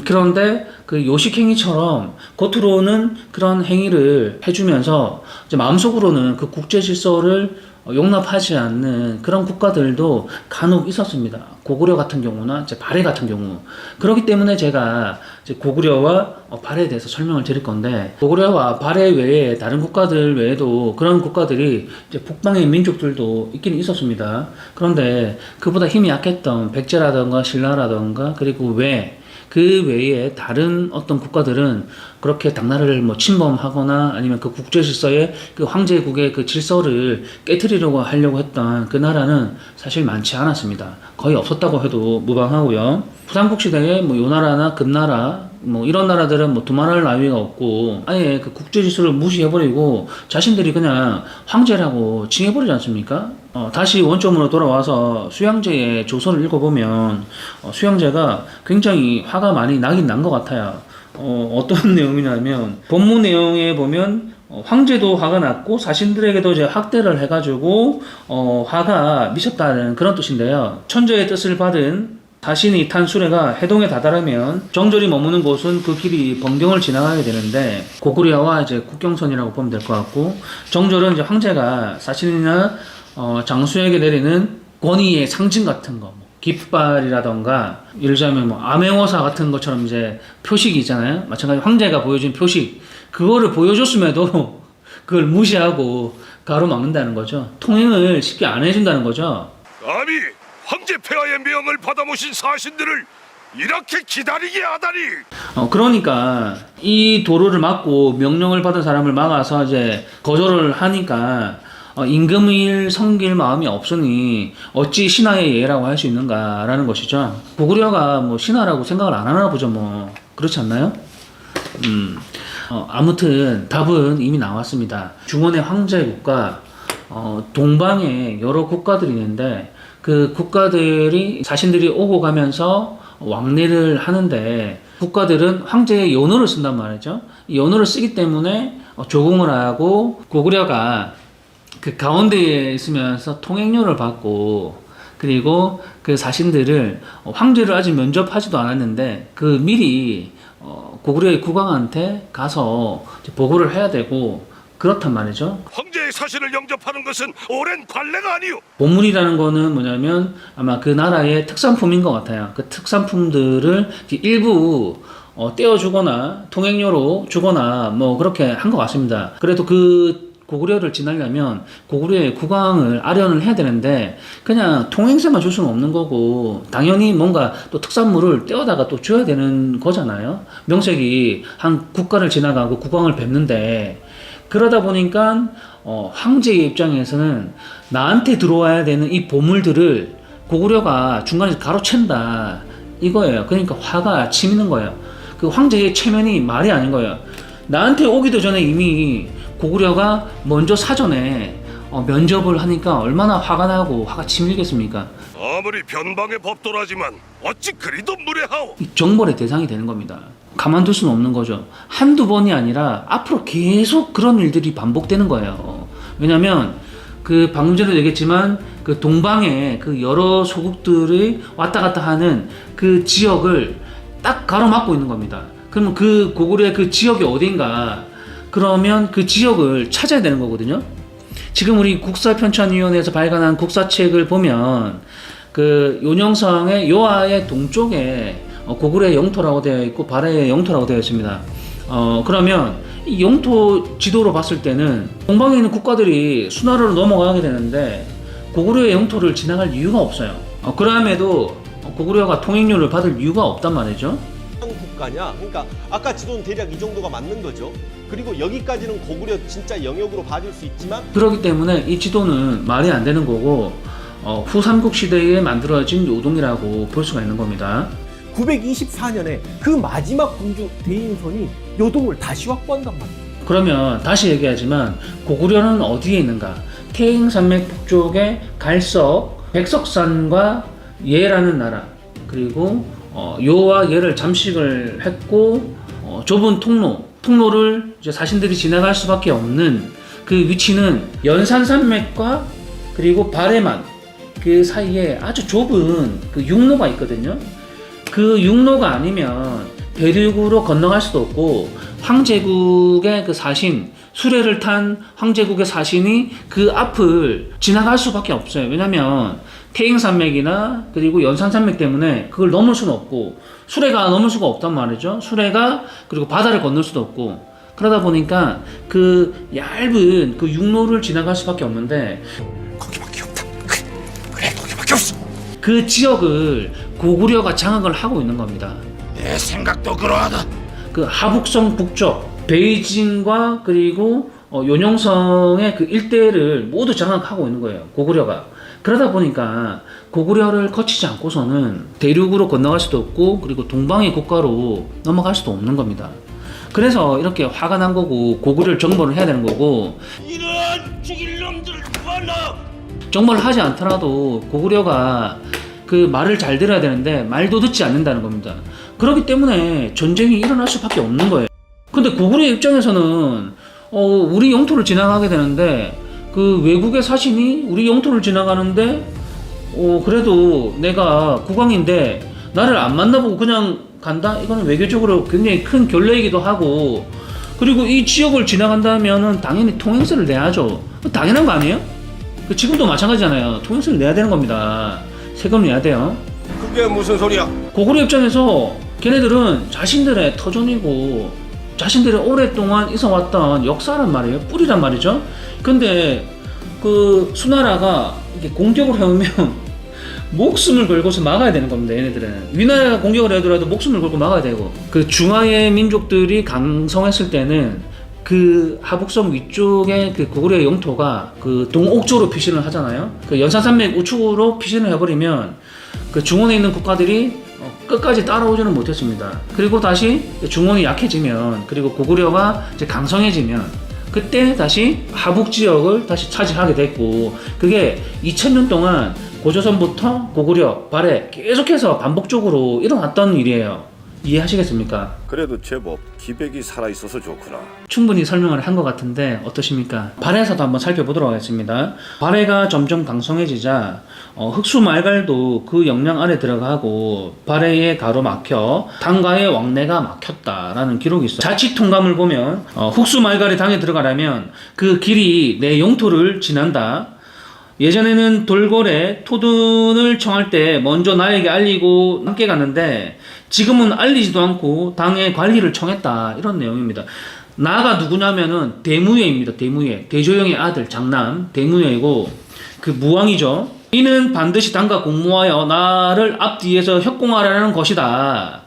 그런데 그 요식행위처럼 겉으로는 그런 행위를 해주면서 이제 마음속으로는 그 국제 질서를 용납하지 않는 그런 국가들도 간혹 있었습니다. 고구려 같은 경우나 이제 발해 같은 경우. 그렇기 때문에 제가 이제 고구려와 발해에 대해서 설명을 드릴 건데, 고구려와 발해 외에 다른 국가들 외에도 그런 국가들이 이제 북방의 민족들도 있긴 있었습니다. 그런데 그보다 힘이 약했던 백제라던가 신라라던가 그리고 그 외에 다른 어떤 국가들은 그렇게 당나라를 뭐 침범하거나 아니면 그 국제 질서의 그 황제국의 그 질서를 깨트리려고 하려고 했던 그 나라는 사실 많지 않았습니다. 거의 없었다고 해도 무방하고요. 부삼국 시대에 뭐 요나라나 금나라 뭐 이런 나라들은 뭐 두말할 나위가 없고 아예 그 국제 질서를 무시해버리고 자신들이 그냥 황제라고 칭해버리지 않습니까? 다시 원점으로 돌아와서 수양제의 조서를 읽어보면 수양제가 굉장히 화가 많이 나긴 난 것 같아요. 어떤 내용이냐면 본문 내용에 보면 황제도 화가 났고 자신들에게도 이제 학대를 해가지고 화가 미쳤다는 그런 뜻인데요. 천저의 뜻을 받은 자신이 탄 수레가 해동에 다다르면 정절이 머무는 곳은 그 길이 번경을 지나가게 되는데, 고구려와 이제 국경선이라고 보면 될 것 같고, 정절은 이제 황제가 사신이나 장수에게 내리는 권위의 상징 같은 거, 뭐 깃발이라던가 예를 들자면 뭐 암행어사 같은 것처럼 이제 표식이 있잖아요. 마찬가지로 황제가 보여준 표식, 그거를 보여줬음에도 그걸 무시하고 가로막는다는 거죠. 통행을 쉽게 안 해준다는 거죠. 감히 황제 폐하의 명을 받아 모신 사신들을 이렇게 기다리게 하다니. 그러니까 이 도로를 막고 명령을 받은 사람을 막아서 이제 거절을 하니까 임금을 섬길 마음이 없으니 어찌 신하의 예라고 할 수 있는가라는 것이죠. 고구려가 뭐 신하라고 생각을 안 하나 보죠. 뭐 그렇지 않나요? 아무튼 답은 이미 나왔습니다. 중원의 황제국가 동방에 여러 국가들이 있는데, 그 국가들이 자신들이 오고 가면서 왕래를 하는데, 국가들은 황제의 연호를 쓴단 말이죠. 이 연호를 쓰기 때문에 조공을 하고, 고구려가 그 가운데에 있으면서 통행료를 받고, 그리고 그 자신들을 황제를 아직 면접하지도 않았는데 그 미리 고구려의 국왕한테 가서 보고를 해야 되고 그렇단 말이죠. 황제의 사신을 영접하는 것은 오랜 관례가 아니오. 보물이라는 거는 뭐냐면 아마 그 나라의 특산품인 것 같아요. 그 특산품들을 일부 떼어주거나 통행료로 주거나 뭐 그렇게 한 것 같습니다. 그래도 그 고구려를 지나려면 고구려의 국왕을 아련을 해야 되는데 그냥 통행세만 줄 수는 없는 거고, 당연히 뭔가 또 특산물을 떼어다가 또 줘야 되는 거잖아요. 명색이 한 국가를 지나가고 국왕을 뵙는데, 그러다 보니까 황제의 입장에서는 나한테 들어와야 되는 이 보물들을 고구려가 중간에서 가로챈다 이거예요. 그러니까 화가 치미는 거예요. 그 황제의 체면이 말이 아닌 거예요. 나한테 오기도 전에 이미 고구려가 먼저 사전에 면접을 하니까 얼마나 화가 나고 화가 치밀겠습니까? 아무리 변방의 법도라지만 어찌 그리도 무례하오. 정벌의 대상이 되는 겁니다. 가만둘 수는 없는 거죠. 한두 번이 아니라 앞으로 계속 그런 일들이 반복되는 거예요. 왜냐면 그 방금 전에도 얘기했지만 그 동방의 그 여러 소국들이 왔다 갔다 하는 그 지역을 딱 가로막고 있는 겁니다. 그러면 그 고구려의 그 지역이 어딘가, 그러면 그 지역을 찾아야 되는 거거든요. 지금 우리 국사편찬위원회에서 발간한 국사책을 보면 그 요녕성의 요하의 동쪽에 고구려의 영토라고 되어 있고 발해의 영토라고 되어 있습니다. 그러면 이 영토 지도로 봤을 때는 동방에 있는 국가들이 수나라로 넘어가게 되는데 고구려의 영토를 지나갈 이유가 없어요. 그럼에도 고구려가 통행료를 받을 이유가 없단 말이죠. 국가냐? 그러니까 아까 지도는 대략 이 정도가 맞는 거죠. 그리고 여기까지는 고구려 진짜 영역으로 봐줄 수 있지만, 그렇기 때문에 이 지도는 말이 안 되는 거고 후 삼국 시대에 만들어진 요동이라고 볼 수가 있는 겁니다. 924년에 그 마지막 군주 대인선이 요동을 다시 확보한단 말이에요. 그러면 다시 얘기하지만 고구려는 어디에 있는가? 태행산맥 북쪽의 갈석, 백석산과 예라는 나라, 그리고 요와 예를 잠식을 했고 좁은 통로를 이제 자신들이 지나갈 수밖에 없는 그 위치는 연산산맥과 그리고 발해만 그 사이에 아주 좁은 그 육로가 있거든요. 그 육로가 아니면 대륙으로 건너갈 수도 없고 황제국의 그 사신 수레를 탄 황제국의 사신이 그 앞을 지나갈 수밖에 없어요. 왜냐면 태행산맥이나 그리고 연산산맥 때문에 그걸 넘을 수는 없고 수레가 넘을 수가 없단 말이죠. 수레가 그리고 바다를 건널 수도 없고 그러다 보니까 그 얇은 그 육로를 지나갈 수밖에 없는데 거기밖에 없다. 그래 거기밖에 없어. 그 지역을 고구려가 장악을 하고 있는 겁니다. 내 생각도 그러하다. 그 하북성 북쪽 베이징과 그리고 요녕성의 그 일대를 모두 장악하고 있는 거예요. 고구려가. 그러다 보니까 고구려를 거치지 않고서는 대륙으로 건너갈 수도 없고 그리고 동방의 국가로 넘어갈 수도 없는 겁니다. 그래서 이렇게 화가 난 거고 고구려를 정벌을 해야 되는 거고 이런 죽일 놈들 불러. 정벌을 하지 않더라도 고구려가 그 말을 잘 들어야 되는데 말도 듣지 않는다는 겁니다. 그렇기 때문에 전쟁이 일어날 수밖에 없는 거예요. 근데 고구려 입장에서는 우리 영토를 지나가게 되는데 그 외국의 사신이 우리 영토를 지나가는데 그래도 내가 국왕인데 나를 안 만나보고 그냥 간다? 이거는 외교적으로 굉장히 큰 결례이기도 하고 그리고 이 지역을 지나간다면은 당연히 통행세를 내야죠. 당연한 거 아니에요? 지금도 마찬가지잖아요. 통행세를 내야 되는 겁니다. 세금 내야 돼요. 그게 무슨 소리야? 고구려 입장에서 걔네들은 자신들의 터전이고 자신들이 오랫동안 있어왔던 역사란 말이에요. 뿌리란 말이죠. 근데 그 수나라가 이렇게 공격을 해오면 목숨을 걸고서 막아야 되는 겁니다. 얘네들은 위나라가 공격을 해더라도 목숨을 걸고 막아야 되고 그 중화의 민족들이 강성했을 때는 그 하북성 위쪽에 그 고구려의 영토가 그 동옥쪽으로 피신을 하잖아요. 그 연산산맥 우측으로 피신을 해버리면 그 중원에 있는 국가들이 끝까지 따라오지는 못했습니다. 그리고 다시 중원이 약해지면 그리고 고구려가 이제 강성해지면 그때 다시 하북 지역을 다시 차지하게 됐고 그게 2000년 동안 고조선부터 고구려, 발해 계속해서 반복적으로 일어났던 일이에요. 이해하시겠습니까? 그래도 제법 기백이 살아있어서 좋구나. 충분히 설명을 한 것 같은데 어떠십니까? 발해에서도 한번 살펴보도록 하겠습니다. 발해가 점점 강성해지자 흑수 말갈도 그 영향 안에 들어가고 발해에 가로막혀 당과의 왕래가 막혔다라는 기록이 있어요. 자칫 통감을 보면 흑수 말갈이 당에 들어가려면 그 길이 내 영토를 지난다. 예전에는 돌고래 토둔을 청할 때 먼저 나에게 알리고 함께 갔는데 지금은 알리지도 않고 당의 관리를 청했다. 이런 내용입니다. 나가 누구냐면은 대무예입니다. 대무예. 대조영의 아들 장남 대무예이고 그 무왕이죠. 이는 반드시 당과 공모하여 나를 앞뒤에서 협공하라는 것이다.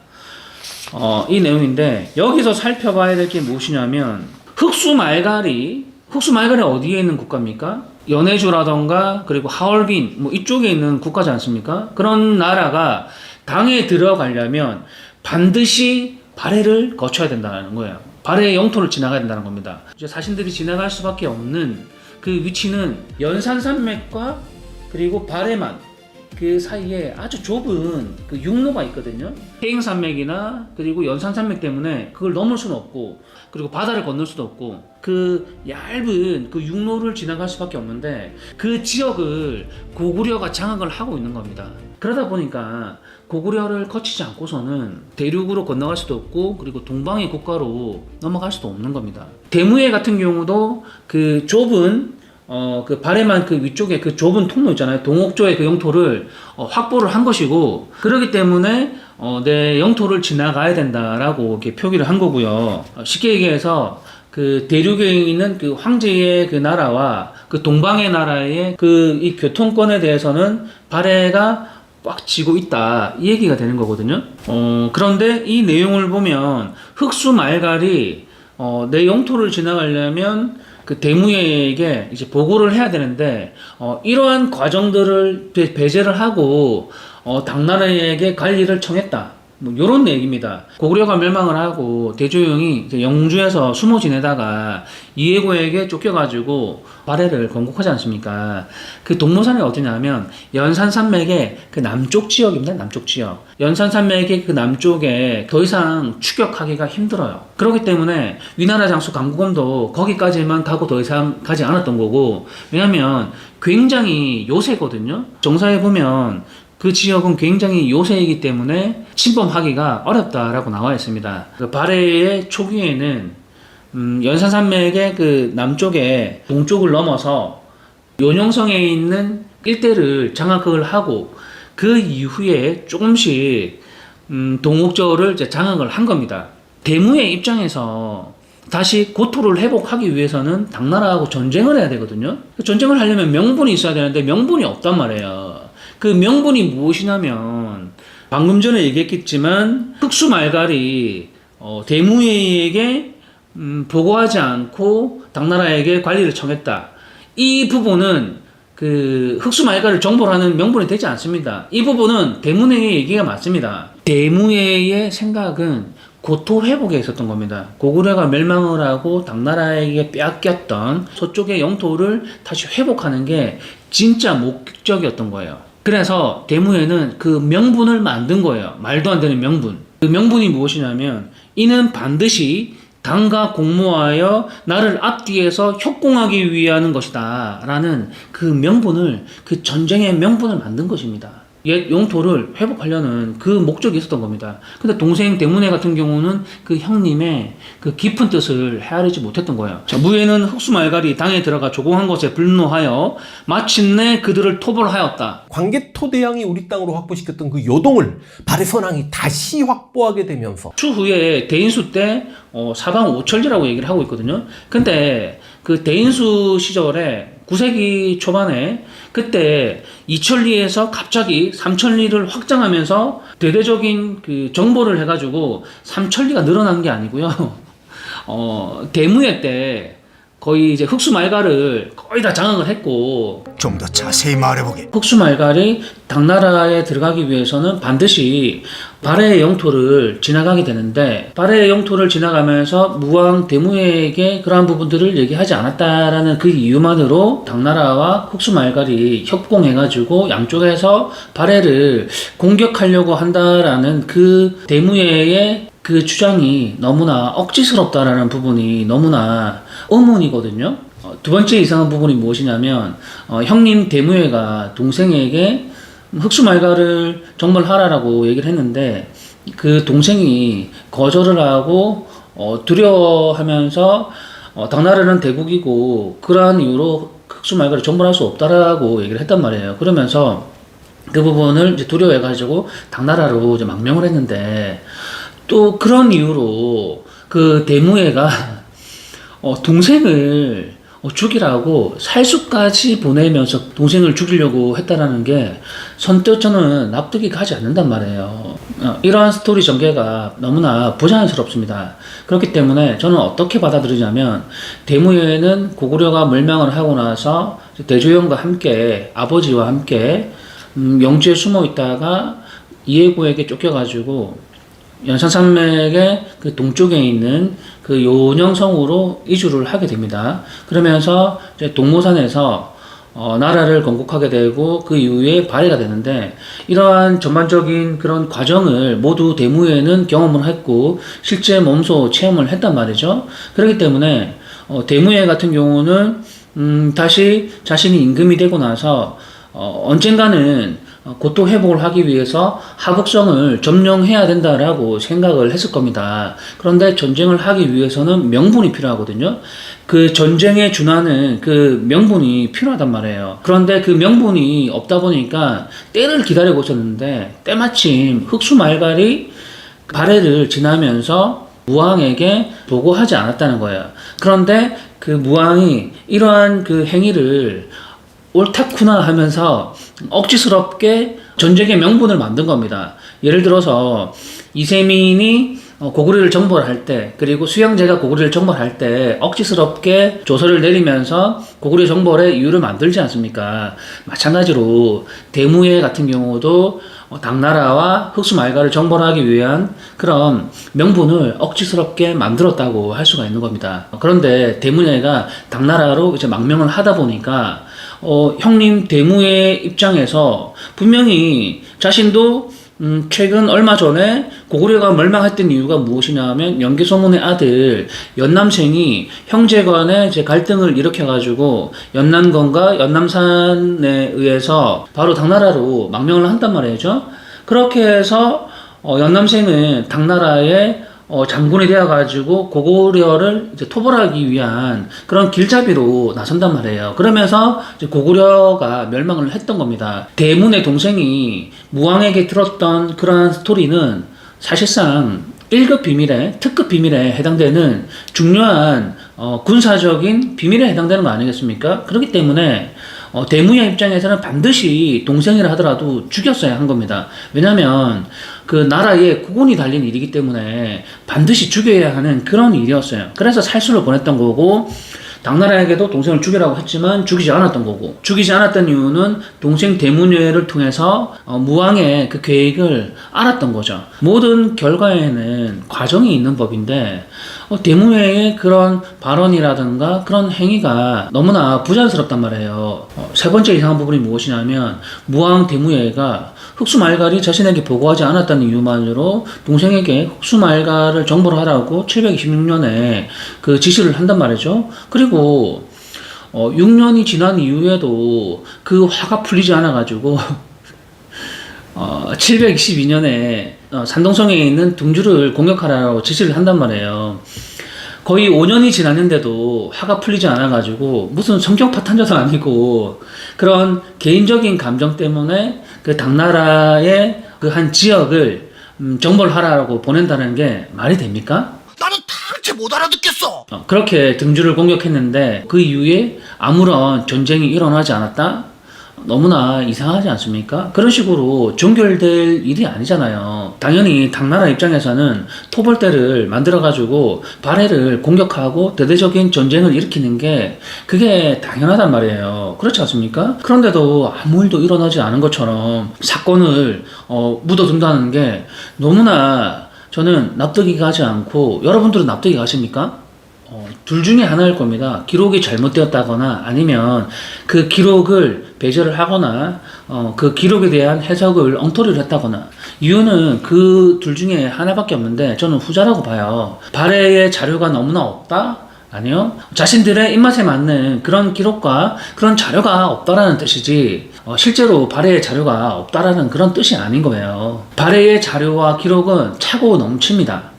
이 내용인데 여기서 살펴봐야 될 게 무엇이냐면 흑수 말갈이 어디에 있는 국가입니까? 연해주라던가 그리고 하얼빈 뭐 이쪽에 있는 국가지 않습니까? 그런 나라가 당에 들어가려면 반드시 발해를 거쳐야 된다는 거예요. 발해의 영토를 지나가야 된다는 겁니다. 이제 사신들이 지나갈 수밖에 없는 그 위치는 연산산맥과 그리고 발해만 그 사이에 아주 좁은 그 육로가 있거든요. 태행산맥이나 그리고 연산산맥 때문에 그걸 넘을 수는 없고 그리고 바다를 건널 수도 없고 그 얇은 그 육로를 지나갈 수밖에 없는데 그 지역을 고구려가 장악을 하고 있는 겁니다. 그러다 보니까 고구려를 거치지 않고서는 대륙으로 건너갈 수도 없고 그리고 동방의 국가로 넘어갈 수도 없는 겁니다. 대무예 같은 경우도 그 좁은 그 발해만 그 위쪽에 그 좁은 통로 있잖아요. 동옥조의 그 영토를 확보를 한 것이고 그렇기 때문에 내 영토를 지나가야 된다라고 이렇게 표기를 한 거고요. 쉽게 얘기해서 그 대륙에 있는 그 황제의 그 나라와 그 동방의 나라의 그 이 교통권에 대해서는 발해가 꽉 쥐고 있다 이 얘기가 되는 거거든요. 그런데 이 내용을 보면 흑수 말갈이 내 영토를 지나가려면 그 대무예에게 이제 보고를 해야 되는데 이러한 과정들을 배제를 하고 당나라에게 관리를 청했다. 뭐 이런 얘기입니다. 고구려가 멸망을 하고 대조영이 이제 영주에서 숨어 지내다가 이해고에게 쫓겨가지고 발해를 건국하지 않습니까? 그 동모산이 어디냐면 연산산맥의 그 남쪽 지역입니다. 남쪽 지역. 연산산맥의 그 남쪽에 더 이상 추격하기가 힘들어요. 그렇기 때문에 위나라 장수 강국원도 거기까지만 가고 더 이상 가지 않았던 거고 왜냐면 굉장히 요새거든요. 정사에 보면 그 지역은 굉장히 요새이기 때문에 침범하기가 어렵다라고 나와 있습니다. 그 발해의 초기에는 연산산맥의 그 남쪽에 동쪽을 넘어서 요녕성에 있는 일대를 장악을 하고 그 이후에 조금씩 동옥저를 이제 장악을 한 겁니다. 대무의 입장에서 다시 고토를 회복하기 위해서는 당나라하고 전쟁을 해야 되거든요. 전쟁을 하려면 명분이 있어야 되는데 명분이 없단 말이에요. 그 명분이 무엇이냐면 방금 전에 얘기했겠지만 흑수말갈이 대무에게 보고하지 않고 당나라에게 관리를 청했다. 이 부분은 그 흑수말갈을 정벌 하는 명분이 되지 않습니다. 이 부분은 대무의 얘기가 맞습니다. 대무의 생각은 고토 회복에 있었던 겁니다. 고구려가 멸망을 하고 당나라에게 빼앗겼던 서쪽의 영토를 다시 회복하는 게 진짜 목적이었던 거예요. 그래서 대무에는 그 명분을 만든 거예요. 말도 안 되는 명분. 그 명분이 무엇이냐면 이는 반드시 당과 공모하여 나를 앞뒤에서 협공하기 위한 것이다 라는 그 명분을, 그 전쟁의 명분을 만든 것입니다. 옛 영토를 회복하려는 그 목적이 있었던 겁니다. 근데 동생 대문회 같은 경우는 그 형님의 그 깊은 뜻을 헤아리지 못했던 거예요. 자, 무예는 흑수말갈이 당에 들어가 조공한 것에 분노하여 마침내 그들을 토벌하였다. 광개토대왕이 우리 땅으로 확보시켰던 그 요동을 발해선왕이 다시 확보하게 되면서 추후에 대인수 때 사방 오천리라고 얘기를 하고 있거든요. 근데 그 대인수 시절에 9세기 초반에 그때 2천리에서 갑자기 3천리를 확장하면서 대대적인 그 정보를 해가지고 3천리가 늘어난 게 아니고요. 대무해 때 거의 이제 흑수말갈을 거의 다 장악을 했고, 좀 더 자세히 말해보게. 흑수말갈이 당나라에 들어가기 위해서는 반드시 발해의 영토를 지나가게 되는데, 발해의 영토를 지나가면서 무왕 대무에게 그러한 부분들을 얘기하지 않았다라는 그 이유만으로 당나라와 흑수말갈이 협공해가지고 양쪽에서 발해를 공격하려고 한다라는 그 대무의 그 주장이 너무나 억지스럽다라는 부분이 너무나 의문이거든요. 두 번째 이상한 부분이 무엇이냐면 형님 대무회가 동생에게 흑수말갈을 정벌하라라고 얘기를 했는데 그 동생이 거절을 하고 두려워하면서 당나라는 대국이고 그러한 이유로 흑수말갈을 정벌할 수 없다라고 얘기를 했단 말이에요. 그러면서 그 부분을 이제 두려워해가지고 당나라로 이제 망명을 했는데, 또 그런 이유로 그 대무회가 동생을 죽이라고 살수까지 보내면서 동생을 죽이려고 했다라는 게 선뜻 저는 납득이 가지 않는단 말이에요. 이러한 스토리 전개가 너무나 부자연스럽습니다. 그렇기 때문에 저는 어떻게 받아들이냐면, 대무회는 고구려가 멸망을 하고 나서 대조영과 함께, 아버지와 함께 영주에 숨어 있다가 이해고에게 쫓겨가지고 연산산맥의 그 동쪽에 있는 그 요녕성으로 이주를 하게 됩니다. 그러면서 이제 동모산에서 나라를 건국하게 되고 그 이후에 발해가 되는데, 이러한 전반적인 그런 과정을 모두 대무회는 경험을 했고 실제 몸소 체험을 했단 말이죠. 그렇기 때문에 대무회 같은 경우는 다시 자신이 임금이 되고 나서 언젠가는 고토 회복을 하기 위해서 하북성을 점령해야 된다라고 생각을 했을 겁니다. 그런데 전쟁을 하기 위해서는 명분이 필요하거든요. 그 전쟁에 준하는 그 명분이 필요하단 말이에요. 그런데 그 명분이 없다 보니까 때를 기다리고 있었는데, 때마침 흑수말갈이 발해를 지나면서 무왕에게 보고하지 않았다는 거예요. 그런데 그 무왕이 이러한 그 행위를 옳다구나 하면서 억지스럽게 전쟁의 명분을 만든 겁니다. 예를 들어서 이세민이 고구려를 정벌할 때, 그리고 수양제가 고구려를 정벌할 때 억지스럽게 조서를 내리면서 고구려 정벌의 이유를 만들지 않습니까? 마찬가지로 대무회 같은 경우도 당나라와 흑수말갈을 정벌하기 위한 그런 명분을 억지스럽게 만들었다고 할 수가 있는 겁니다. 그런데 대무회가 당나라로 이제 망명을 하다 보니까 형님 대무의 입장에서 분명히 자신도 최근 얼마 전에 고구려가 멸망했던 이유가 무엇이냐면 연개소문의 아들 연남생이 형제 간에 이제 갈등을 일으켜가지고 연남건과 연남산에 의해서 바로 당나라로 망명을 한단 말이죠. 그렇게 해서 연남생은 당나라의 장군이 되어가지고 고구려를 이제 토벌하기 위한 그런 길잡이로 나선단 말이에요. 그러면서 이제 고구려가 멸망을 했던 겁니다. 대문의 동생이 무왕에게 들었던 그러한 스토리는 사실상 1급 비밀에, 특급 비밀에 해당되는 중요한 군사적인 비밀에 해당되는 거 아니겠습니까? 그렇기 때문에 대무의 입장에서는 반드시 동생이라 하더라도 죽였어야 한 겁니다. 왜냐하면 그 나라에 국운이 달린 일이기 때문에 반드시 죽여야 하는 그런 일이었어요. 그래서 살수를 보냈던 거고, 당나라에게도 동생을 죽이라고 했지만 죽이지 않았던 거고, 죽이지 않았던 이유는 동생 대문외를 통해서 무왕의 그 계획을 알았던 거죠. 모든 결과에는 과정이 있는 법인데 대문외의 그런 발언이라든가 그런 행위가 너무나 부자연스럽단 말이에요. 세 번째 이상한 부분이 무엇이냐면 무왕 대문외가 흑수말갈이 자신에게 보고하지 않았다는 이유만으로 동생에게 흑수말갈을 정보를 하라고 726년에 그 지시를 한단 말이죠. 그리고 6년이 지난 이후에도 그 화가 풀리지 않아가지고 722년에 산동성에 있는 둥주를 공격하라고 지시를 한단 말이에요. 거의 5년이 지났는데도 화가 풀리지 않아가지고 무슨 성격 파탄자도 아니고 그런 개인적인 감정 때문에 그 당나라의 그 한 지역을 정벌 하라고 보낸다는 게 말이 됩니까? 나는 도대체 못 알아듣겠어. 그렇게 등주를 공격했는데 그 이후에 아무런 전쟁이 일어나지 않았다? 너무나 이상하지 않습니까? 그런 식으로 종결될 일이 아니잖아요. 당연히 당나라 입장에서는 토벌대를 만들어가지고 발해를 공격하고 대대적인 전쟁을 일으키는 게 그게 당연하단 말이에요. 그렇지 않습니까? 그런데도 아무 일도 일어나지 않은 것처럼 사건을 묻어둔다는 게 너무나 저는 납득이 가지 않고, 여러분들은 납득이 가십니까? 둘 중에 하나일 겁니다. 기록이 잘못되었다거나 아니면 그 기록을 배제를 하거나 그 기록에 대한 해석을 엉터리를 했다거나. 이유는 그 둘 중에 하나밖에 없는데 저는 후자라고 봐요. 발해의 자료가 너무나 없다? 아니요. 자신들의 입맛에 맞는 그런 기록과 그런 자료가 없다라는 뜻이지 실제로 발해의 자료가 없다라는 그런 뜻이 아닌 거예요. 발해의 자료와 기록은 차고 넘칩니다.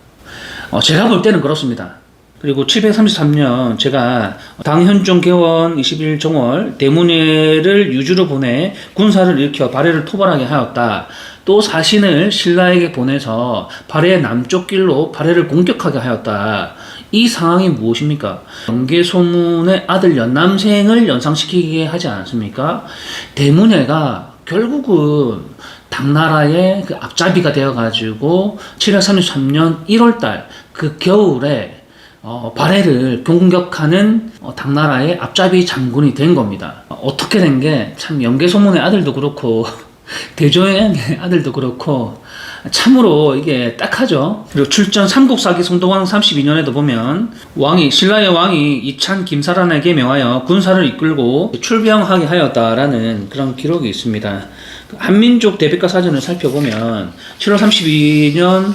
제가 볼 때는 그렇습니다. 그리고 733년 제가 당현종 개원 21일 정월 대문외를 유주로 보내 군사를 일으켜 발해를 토벌하게 하였다. 또 사신을 신라에게 보내서 발해의 남쪽 길로 발해를 공격하게 하였다. 이 상황이 무엇입니까? 연개소문의 아들 연남생을 연상시키게 하지 않았습니까? 대문외가 결국은 당나라의 그 앞잡이가 되어가지고 733년 1월달 그 겨울에 발해를 공격하는 당나라의 앞잡이 장군이 된 겁니다. 어떻게 된 게 참 연개소문의 아들도 그렇고 대조영의 아들도 그렇고 참으로 이게 딱하죠. 그리고 출전 삼국사기 성동왕 32년에도 보면 신라의 왕이 이찬 김사란에게 명하여 군사를 이끌고 출병하게 하였다라는 그런 기록이 있습니다. 한민족 대백과 사전을 살펴보면 7월 32년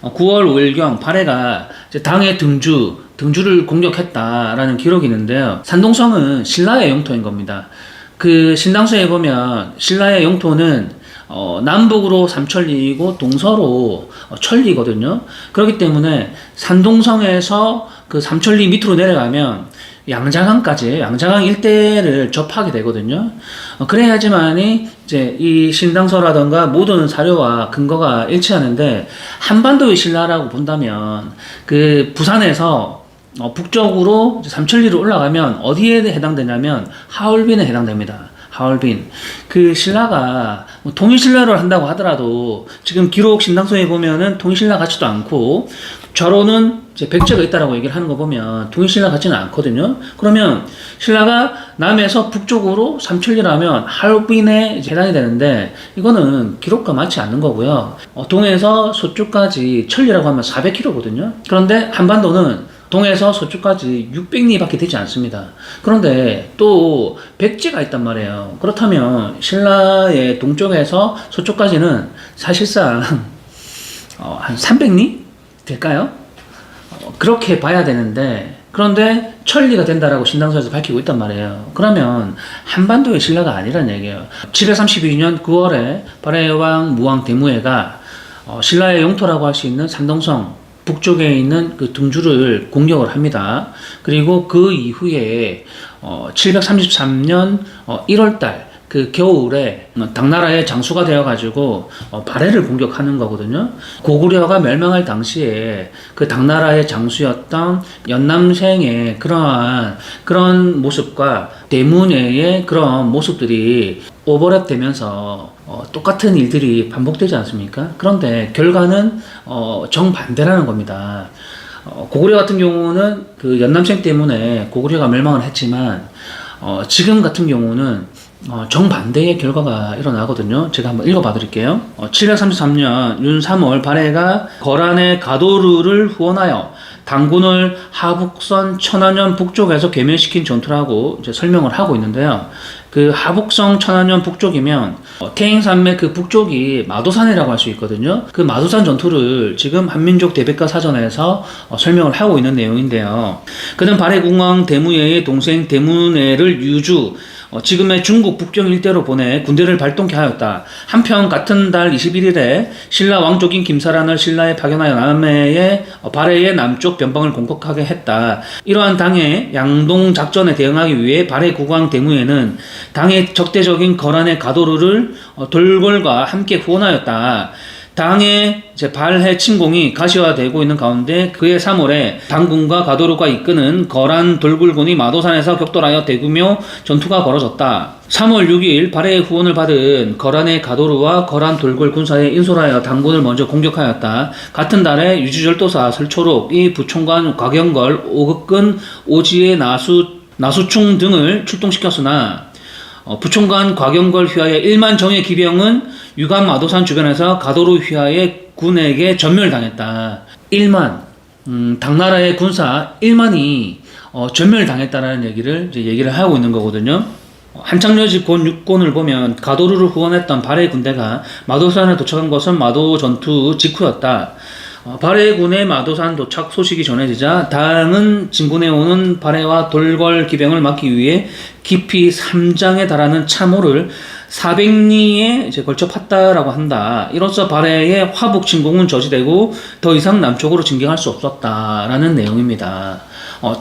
9월 5일경 발해가 당의 등주를 공격했다라는 기록이 있는데요. 산동성은 신라의 영토인 겁니다. 그 신당서에 보면 신라의 영토는 남북으로 삼천리이고 동서로 천리거든요. 그렇기 때문에 산동성에서 그 삼천리 밑으로 내려가면 양자강까지, 양자강 일대를 접하게 되거든요. 그래야지만이 이제 이 신당서라던가 모든 사료와 근거가 일치하는데, 한반도의 신라라고 본다면 그 부산에서 북쪽으로 삼천리로 올라가면 어디에 해당되냐면 하얼빈에 해당됩니다. 하얼빈. 그 신라가 통일신라를 한다고 하더라도 지금 기록 신당서에 보면은 통일신라 같지도 않고, 좌로는 이제 백제가 있다라고 얘기를 하는 거 보면 통일신라 같지는 않거든요. 그러면 신라가 남에서 북쪽으로 삼천리라면 하얼빈에 해당이 되는데, 이거는 기록과 맞지 않는 거고요. 동에서 서쪽까지 천리라고 하면 400km거든요. 그런데 한반도는 동에서 서쪽까지 600리밖에 되지 않습니다. 그런데 또 백제가 있단 말이에요. 그렇다면 신라의 동쪽에서 서쪽까지는 사실상 한 300리 될까요? 그렇게 봐야 되는데, 그런데 천리가 된다라고 신당서에서 밝히고 있단 말이에요. 그러면 한반도의 신라가 아니란 얘기예요. 732년 9월에 발해왕 무왕 대무해가 신라의 영토라고 할 수 있는 산동성 북쪽에 있는 그 등주를 공격을 합니다. 그리고 그 이후에 733년 1월달 그 겨울에 당나라의 장수가 되어가지고 발해를 공격하는 거거든요. 고구려가 멸망할 당시에 그 당나라의 장수였던 연남생의 그런 모습과 대문해의 그런 모습들이 오버랩되면서 똑같은 일들이 반복되지 않습니까? 그런데 결과는 정반대라는 겁니다. 고구려 같은 경우는 그 연남생 때문에 고구려가 멸망을 했지만 지금 같은 경우는 정반대의 결과가 일어나거든요. 제가 한번 읽어봐 드릴게요. 733년 윤 3월 발해가 거란의 가도르를 후원하여 당군을 하북선 천안현 북쪽에서 괴멸시킨 전투라고 이제 설명을 하고 있는데요. 그 하북성 천안현 북쪽이면 태행산맥 그 북쪽이 마도산이라고 할 수 있거든요. 그 마도산 전투를 지금 한민족 대백과 사전에서 설명을 하고 있는 내용인데요. 그는 발해궁왕 대무해의 동생 대문해를 유주 지금의 중국 북경 일대로 보내 군대를 발동케 하였다. 한편 같은 달 21일에 신라 왕족인 김사란을 신라에 파견하여 남해의 발해의 남쪽 변방을 공격하게 했다. 이러한 당의 양동 작전에 대응하기 위해 발해국왕 대무해는 당의 적대적인 거란의 가도르를 돌궐과 함께 후원하였다. 당의 발해 침공이 가시화되고 있는 가운데 그해 3월에 당군과 가도르가 이끄는 거란 돌굴군이 마도산에서 격돌하여 대규모 전투가 벌어졌다. 3월 6일 발해의 후원을 받은 거란의 가도르와 거란 돌굴 군사에 인솔하여 당군을 먼저 공격하였다. 같은 달에 유주절도사 설초록이 부총관 곽영걸, 오극근, 오지의 나수충 등을 출동시켰으나 부총관 곽영걸 휘하의 1만 정예 기병은 유감 마도산 주변에서 가도르 휘하의 군에게 전멸당했다. 1만 당나라의 군사 1만이 전멸당했다라는 얘기를 하고 있는 거거든요. 한창여지 권 6권을 보면 가도르를 후원했던 발해 군대가 마도산에 도착한 것은 마도 전투 직후였다. 발해군의 마도산 도착 소식이 전해지자 당은 진군해오는 발해와 돌궐 기병을 막기 위해 깊이 3장에 달하는 참호를 400리에 걸쳐 팠다라고 한다. 이로써 발해의 화북 진공은 저지되고 더 이상 남쪽으로 진격할 수 없었다라는 내용입니다.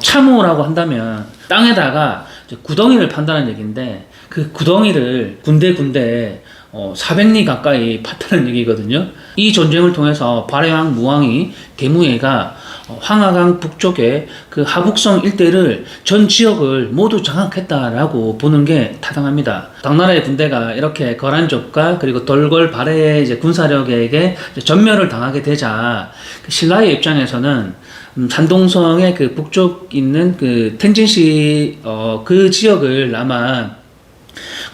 참호라고 한다면 땅에다가 구덩이를 판다는 얘기인데 그 구덩이를 군데 400리 가까이 팠다는 얘기거든요. 이 전쟁을 통해서 발해왕 무왕이 대무해가 황하강 북쪽에 그 하북성 일대를 전 지역을 모두 장악했다라고 보는 게 타당합니다. 당나라의 군대가 이렇게 거란족과 그리고 돌궐 발해의 이제 군사력에게 전멸을 당하게 되자 신라의 입장에서는 산동성의 그 북쪽 있는 그 텐진시 그 지역을 아마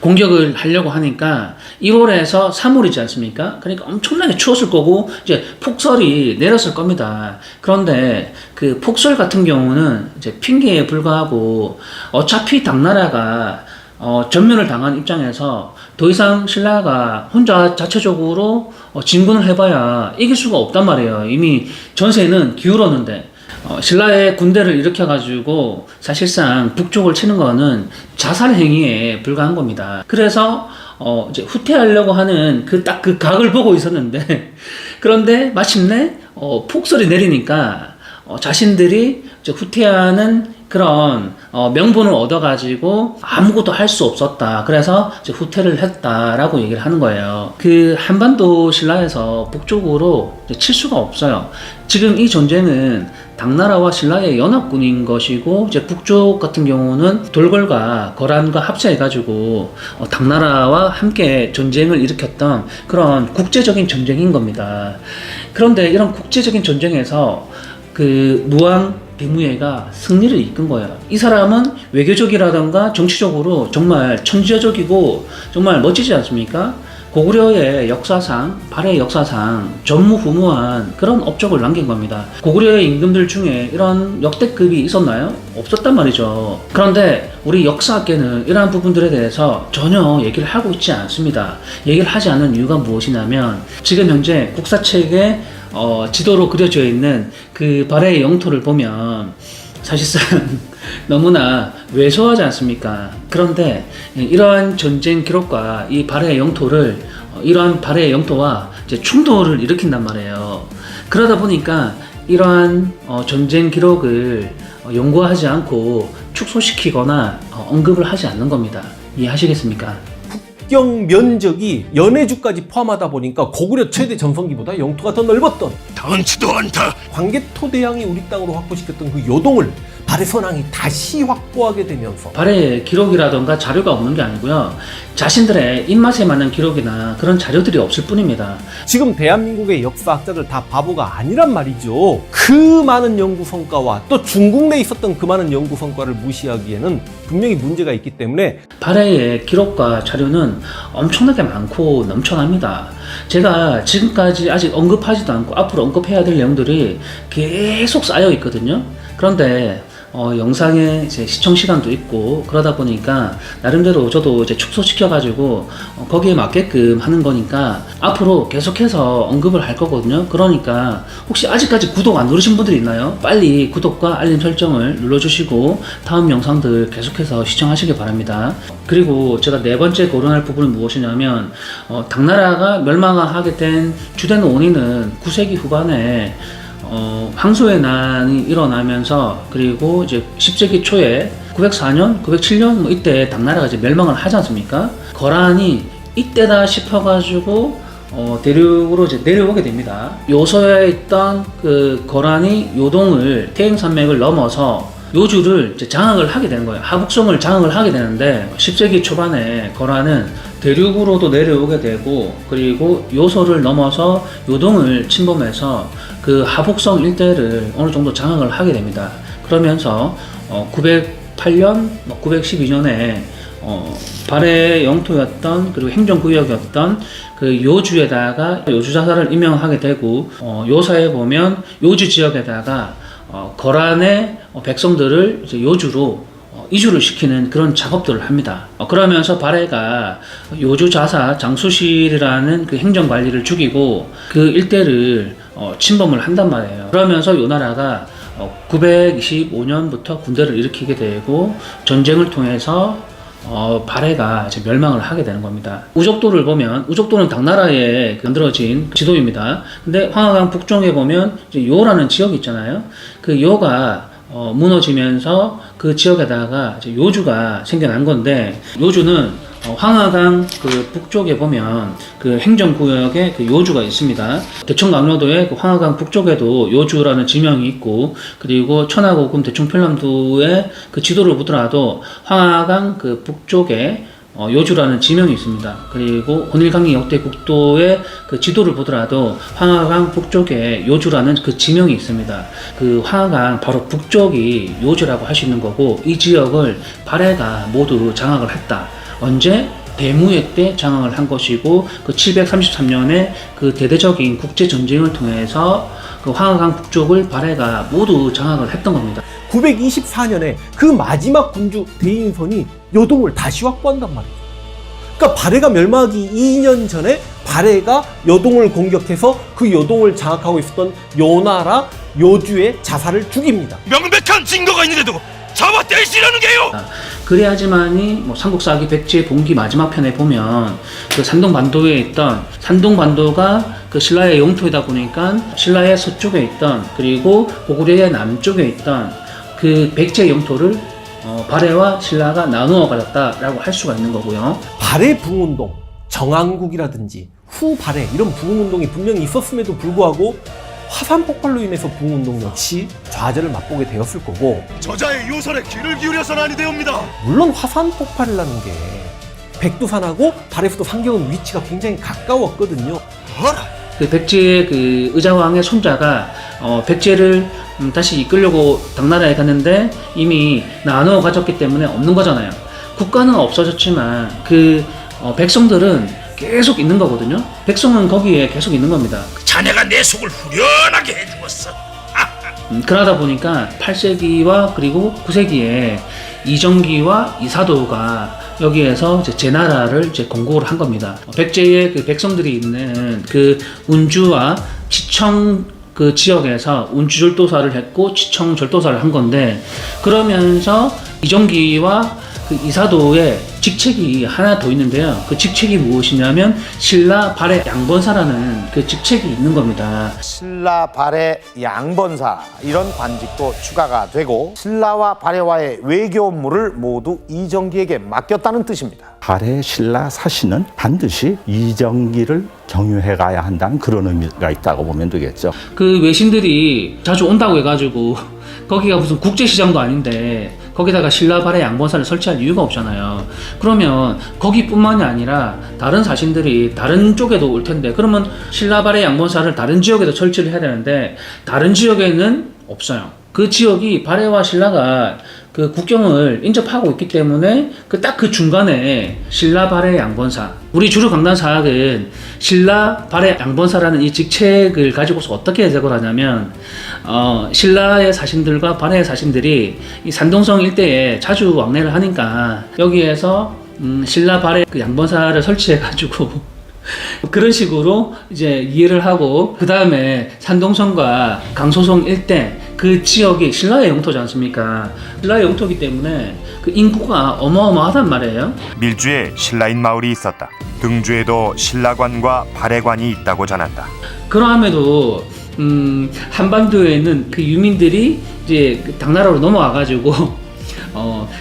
공격을 하려고 하니까 1월에서 3월이지 않습니까? 그러니까 엄청나게 추웠을 거고 이제 폭설이 내렸을 겁니다. 그런데 그 폭설 같은 경우는 이제 핑계에 불과하고 어차피 당나라가 전멸을 당한 입장에서 더 이상 신라가 혼자 자체적으로 진군을 해봐야 이길 수가 없단 말이에요. 이미 전세는 기울었는데 신라의 군대를 일으켜가지고 사실상 북쪽을 치는 거는 자살 행위에 불과한 겁니다. 그래서 이제 후퇴하려고 하는 그 각을 보고 있었는데 그런데 마침내 폭설이 내리니까 자신들이 이제 후퇴하는 그런 명분을 얻어가지고 아무것도 할 수 없었다. 그래서 이제 후퇴를 했다라고 얘기를 하는 거예요. 그 한반도 신라에서 북쪽으로 칠 수가 없어요. 지금 이 전쟁은 당나라와 신라의 연합군인 것이고 이제 북쪽 같은 경우는 돌궐과 거란과 합체해가지고 당나라와 함께 전쟁을 일으켰던 그런 국제적인 전쟁인 겁니다. 그런데 이런 국제적인 전쟁에서 그 무왕 대무해가 승리를 이끈 거예요. 이 사람은 외교적이라던가 정치적으로 정말 천지적이고 정말 멋지지 않습니까? 고구려의 역사상, 발해의 역사상 전무후무한 그런 업적을 남긴 겁니다. 고구려의 임금들 중에 이런 역대급이 있었나요? 없었단 말이죠. 그런데 우리 역사학계는 이러한 부분들에 대해서 전혀 얘기를 하고 있지 않습니다. 얘기를 하지 않는 이유가 무엇이냐면 지금 현재 국사책에 지도로 그려져 있는 그 발해의 영토를 보면 사실상 너무나 왜소하지 않습니까? 그런데 이러한 전쟁 기록과 이 발해의 영토를 이러한 발해의 영토와 이제 충돌을 일으킨단 말이에요. 그러다 보니까 이러한 전쟁 기록을 연구하지 않고 축소시키거나 언급을 하지 않는 겁니다. 이해하시겠습니까? 국경 면적이 연해주까지 포함하다 보니까 고구려 최대 전성기보다 영토가 더 넓었던 당치도 않다. 광개토대왕이 우리 땅으로 확보시켰던 그 요동을 발해 선왕이 다시 확보하게 되면서 발해의 기록이라던가 자료가 없는 게 아니고요. 자신들의 입맛에 맞는 기록이나 그런 자료들이 없을 뿐입니다. 지금 대한민국의 역사학자들 다 바보가 아니란 말이죠. 그 많은 연구 성과와 또 중국 내에 있었던 그 많은 연구 성과를 무시하기에는 분명히 문제가 있기 때문에 발해의 기록과 자료는 엄청나게 많고 넘쳐납니다. 제가 지금까지 아직 언급하지도 않고 앞으로 언급해야 될 내용들이 계속 쌓여 있거든요. 그런데 영상의 이제 시청 시간도 있고 그러다 보니까 나름대로 저도 이제 축소시켜가지고 거기에 맞게끔 하는 거니까 앞으로 계속해서 언급을 할 거거든요. 그러니까 혹시 아직까지 구독 안 누르신 분들이 있나요? 빨리 구독과 알림 설정을 눌러주시고 다음 영상들 계속해서 시청하시기 바랍니다. 그리고 제가 네 번째 거론할 부분은 무엇이냐면 당나라가 멸망하게 된 주된 원인은 9세기 후반에 황소의 난이 일어나면서 그리고 이제 10세기 초에 904년, 907년 뭐 이때 당나라가 이제 멸망을 하지 않습니까? 거란이 이때다 싶어가지고 대륙으로 이제 내려오게 됩니다. 요서에 있던 그 거란이 요동을 태행산맥을 넘어서 요주를 이제 장악을 하게 되는 거예요. 하북성을 장악을 하게 되는데 10세기 초반에 거란은 대륙으로도 내려오게 되고 그리고 요소를 넘어서 요동을 침범해서 그 하북성 일대를 어느 정도 장악을 하게 됩니다. 그러면서 908년, 912년에 발해 영토였던 그리고 행정구역이었던 그 요주에다가 요주자사를 임명하게 되고 요사에 보면 요주 지역에다가 거란의 백성들을 이제 요주로 이주를 시키는 그런 작업들을 합니다. 그러면서 발해가 요주자사 장수실이라는 그 행정관리를 죽이고 그 일대를 침범을 한단 말이에요. 그러면서 요 나라가 925년부터 군대를 일으키게 되고 전쟁을 통해서 발해가 이제 멸망을 하게 되는 겁니다. 우족도를 보면 우족도는 당나라에 만들어진 지도입니다. 근데 황하강 북쪽에 보면 이제 요라는 지역이 있잖아요. 그 요가 무너지면서 그 지역에다가 이제 요주가 생겨난 건데 요주는 황하강 그 북쪽에 보면 그 행정구역에 그 요주가 있습니다. 대청강로도의 그 황하강 북쪽에도 요주라는 지명이 있고 그리고 천하고금 대충편람도의 그 지도를 보더라도 황하강 그 북쪽에 요주라는 지명이 있습니다. 그리고 혼일강리 역대 국도의 그 지도를 보더라도 황하강 북쪽에 요주라는 그 지명이 있습니다. 그 황하강 바로 북쪽이 요주라고 할 수 있는 거고 이 지역을 발해가 모두 장악을 했다. 언제? 대무해 때 장악을 한 것이고 그 733년에 그 대대적인 국제 전쟁을 통해서 그 황하강 북쪽을 발해가 모두 장악을 했던 겁니다. 924년에 그 마지막 군주 대인선이 요동을 다시 확보한단 말이죠. 그러니까 발해가 멸망하기 2년 전에 발해가 요동을 공격해서 그 요동을 장악하고 있었던 요나라 요주의 자사를 죽입니다. 명백한 증거가 있는데도 잡아 떼시라는 게요. 그래야지만이 뭐 삼국사기 백제 봉기 마지막 편에 보면 그 산동반도에 있던 산동반도가 그 신라의 영토이다 보니까 신라의 서쪽에 있던 그리고 고구려의 남쪽에 있던 그 백제 영토를 발해와 신라가 나누어 가졌다라고 할 수가 있는 거고요. 발해 부흥운동, 정한국이라든지 후발해 이런 부흥운동이 분명히 있었음에도 불구하고 화산 폭발로 인해서 부흥운동 역시 좌절을 맛보게 되었을 거고 저자의 요설에 귀를 기울여서는 아니 되옵니다. 물론 화산 폭발이라는 게 백두산하고 발해수도 상경은 위치가 굉장히 가까웠거든요. 그 백제의 그 의자왕의 손자가 백제를 다시 이끌려고 당나라에 갔는데 이미 나누어 가졌기 때문에 없는 거잖아요. 국가는 없어졌지만 그 백성들은 계속 있는 거거든요. 백성은 거기에 계속 있는 겁니다. 자네가 내 속을 후련하게 해주었어. 그러다 보니까 8세기와 그리고 9세기에 이정기와 이사도가 여기에서 이제 제 나라를 이제 공고를 한 겁니다. 백제의 그 백성들이 있는 그 운주와 지청 그 지역에서 운주절도사를 했고 지청절도사를 한 건데, 그러면서 이정기와 그 이사도의 직책이 하나 더 있는데요. 그 직책이 무엇이냐면 신라 발해 양번사라는 그 직책이 있는 겁니다. 신라 발해 양번사 이런 관직도 추가가 되고 신라와 발해와의 외교 업무를 모두 이정기에게 맡겼다는 뜻입니다. 발해 신라 사신은 반드시 이정기를 경유해 가야 한다는 그런 의미가 있다고 보면 되겠죠. 그 외신들이 자주 온다고 해가지고 거기가 무슨 국제시장도 아닌데 거기다가 신라 발해 양번사를 설치할 이유가 없잖아요. 그러면 거기뿐만이 아니라 다른 사신들이 다른 쪽에도 올 텐데, 그러면 신라 발해 양번사를 다른 지역에도 설치를 해야 되는데 다른 지역에는 없어요. 그 지역이 발해와 신라가 그 국경을 인접하고 있기 때문에 그 딱 그 중간에 신라 발해 양번사, 우리 주류 강단 사학은 신라 발해 양번사라는 이 직책을 가지고서 어떻게 해석을 하냐면, 신라의 사신들과 발해의 사신들이 이 산동성 일대에 자주 왕래를 하니까 여기에서 신라 발해 그 양번사를 설치해 가지고 그런 식으로 이제 이해를 하고, 그 다음에 산동성과 강소성 일대 그 지역이 신라의 영토지 않습니까? 신라의 영토이기 때문에 그 인구가 어마어마하단 말이에요. 밀주에 신라인 마을이 있었다. 등주에도 신라관과 발해관이 있다고 전한다. 그러함에도 한반도에 있는 그 유민들이 이제 그 당나라로 넘어와가지고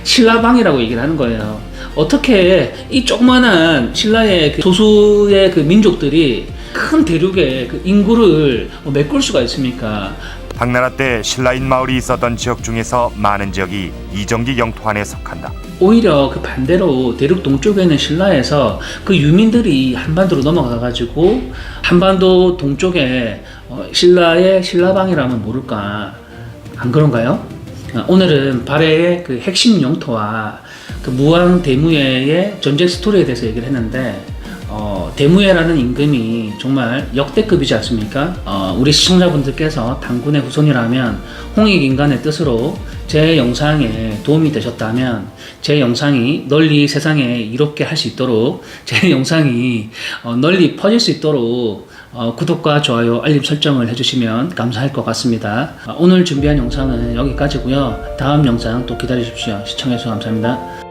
신라방이라고 얘기를 하는 거예요. 어떻게 이 조그만한 신라의 그 소수의 그 민족들이 큰 대륙의 그 인구를 메꿀 수가 있습니까? 당나라 때 신라인 마을이 있었던 지역 중에서 많은 지역이 이정기 영토 안에 속한다. 오히려 그 반대로 대륙 동쪽에 있는 신라에서 그 유민들이 한반도로 넘어가가지고 한반도 동쪽에 신라의 신라방이라면 모를까, 안 그런가요? 오늘은 발해의 그 핵심 영토와 그 무왕 대무예의 전쟁 스토리에 대해서 얘기를 했는데, 대무예라는 임금이 정말 역대급이지 않습니까? 우리 시청자분들께서 당군의 후손이라면 홍익인간의 뜻으로 제 영상에 도움이 되셨다면, 제 영상이 널리 세상에 이롭게 할 수 있도록, 제 영상이 널리 퍼질 수 있도록 구독과 좋아요, 알림 설정을 해주시면 감사할 것 같습니다. 오늘 준비한 영상은 여기까지고요. 다음 영상 또 기다리십시오. 시청해주셔서 감사합니다.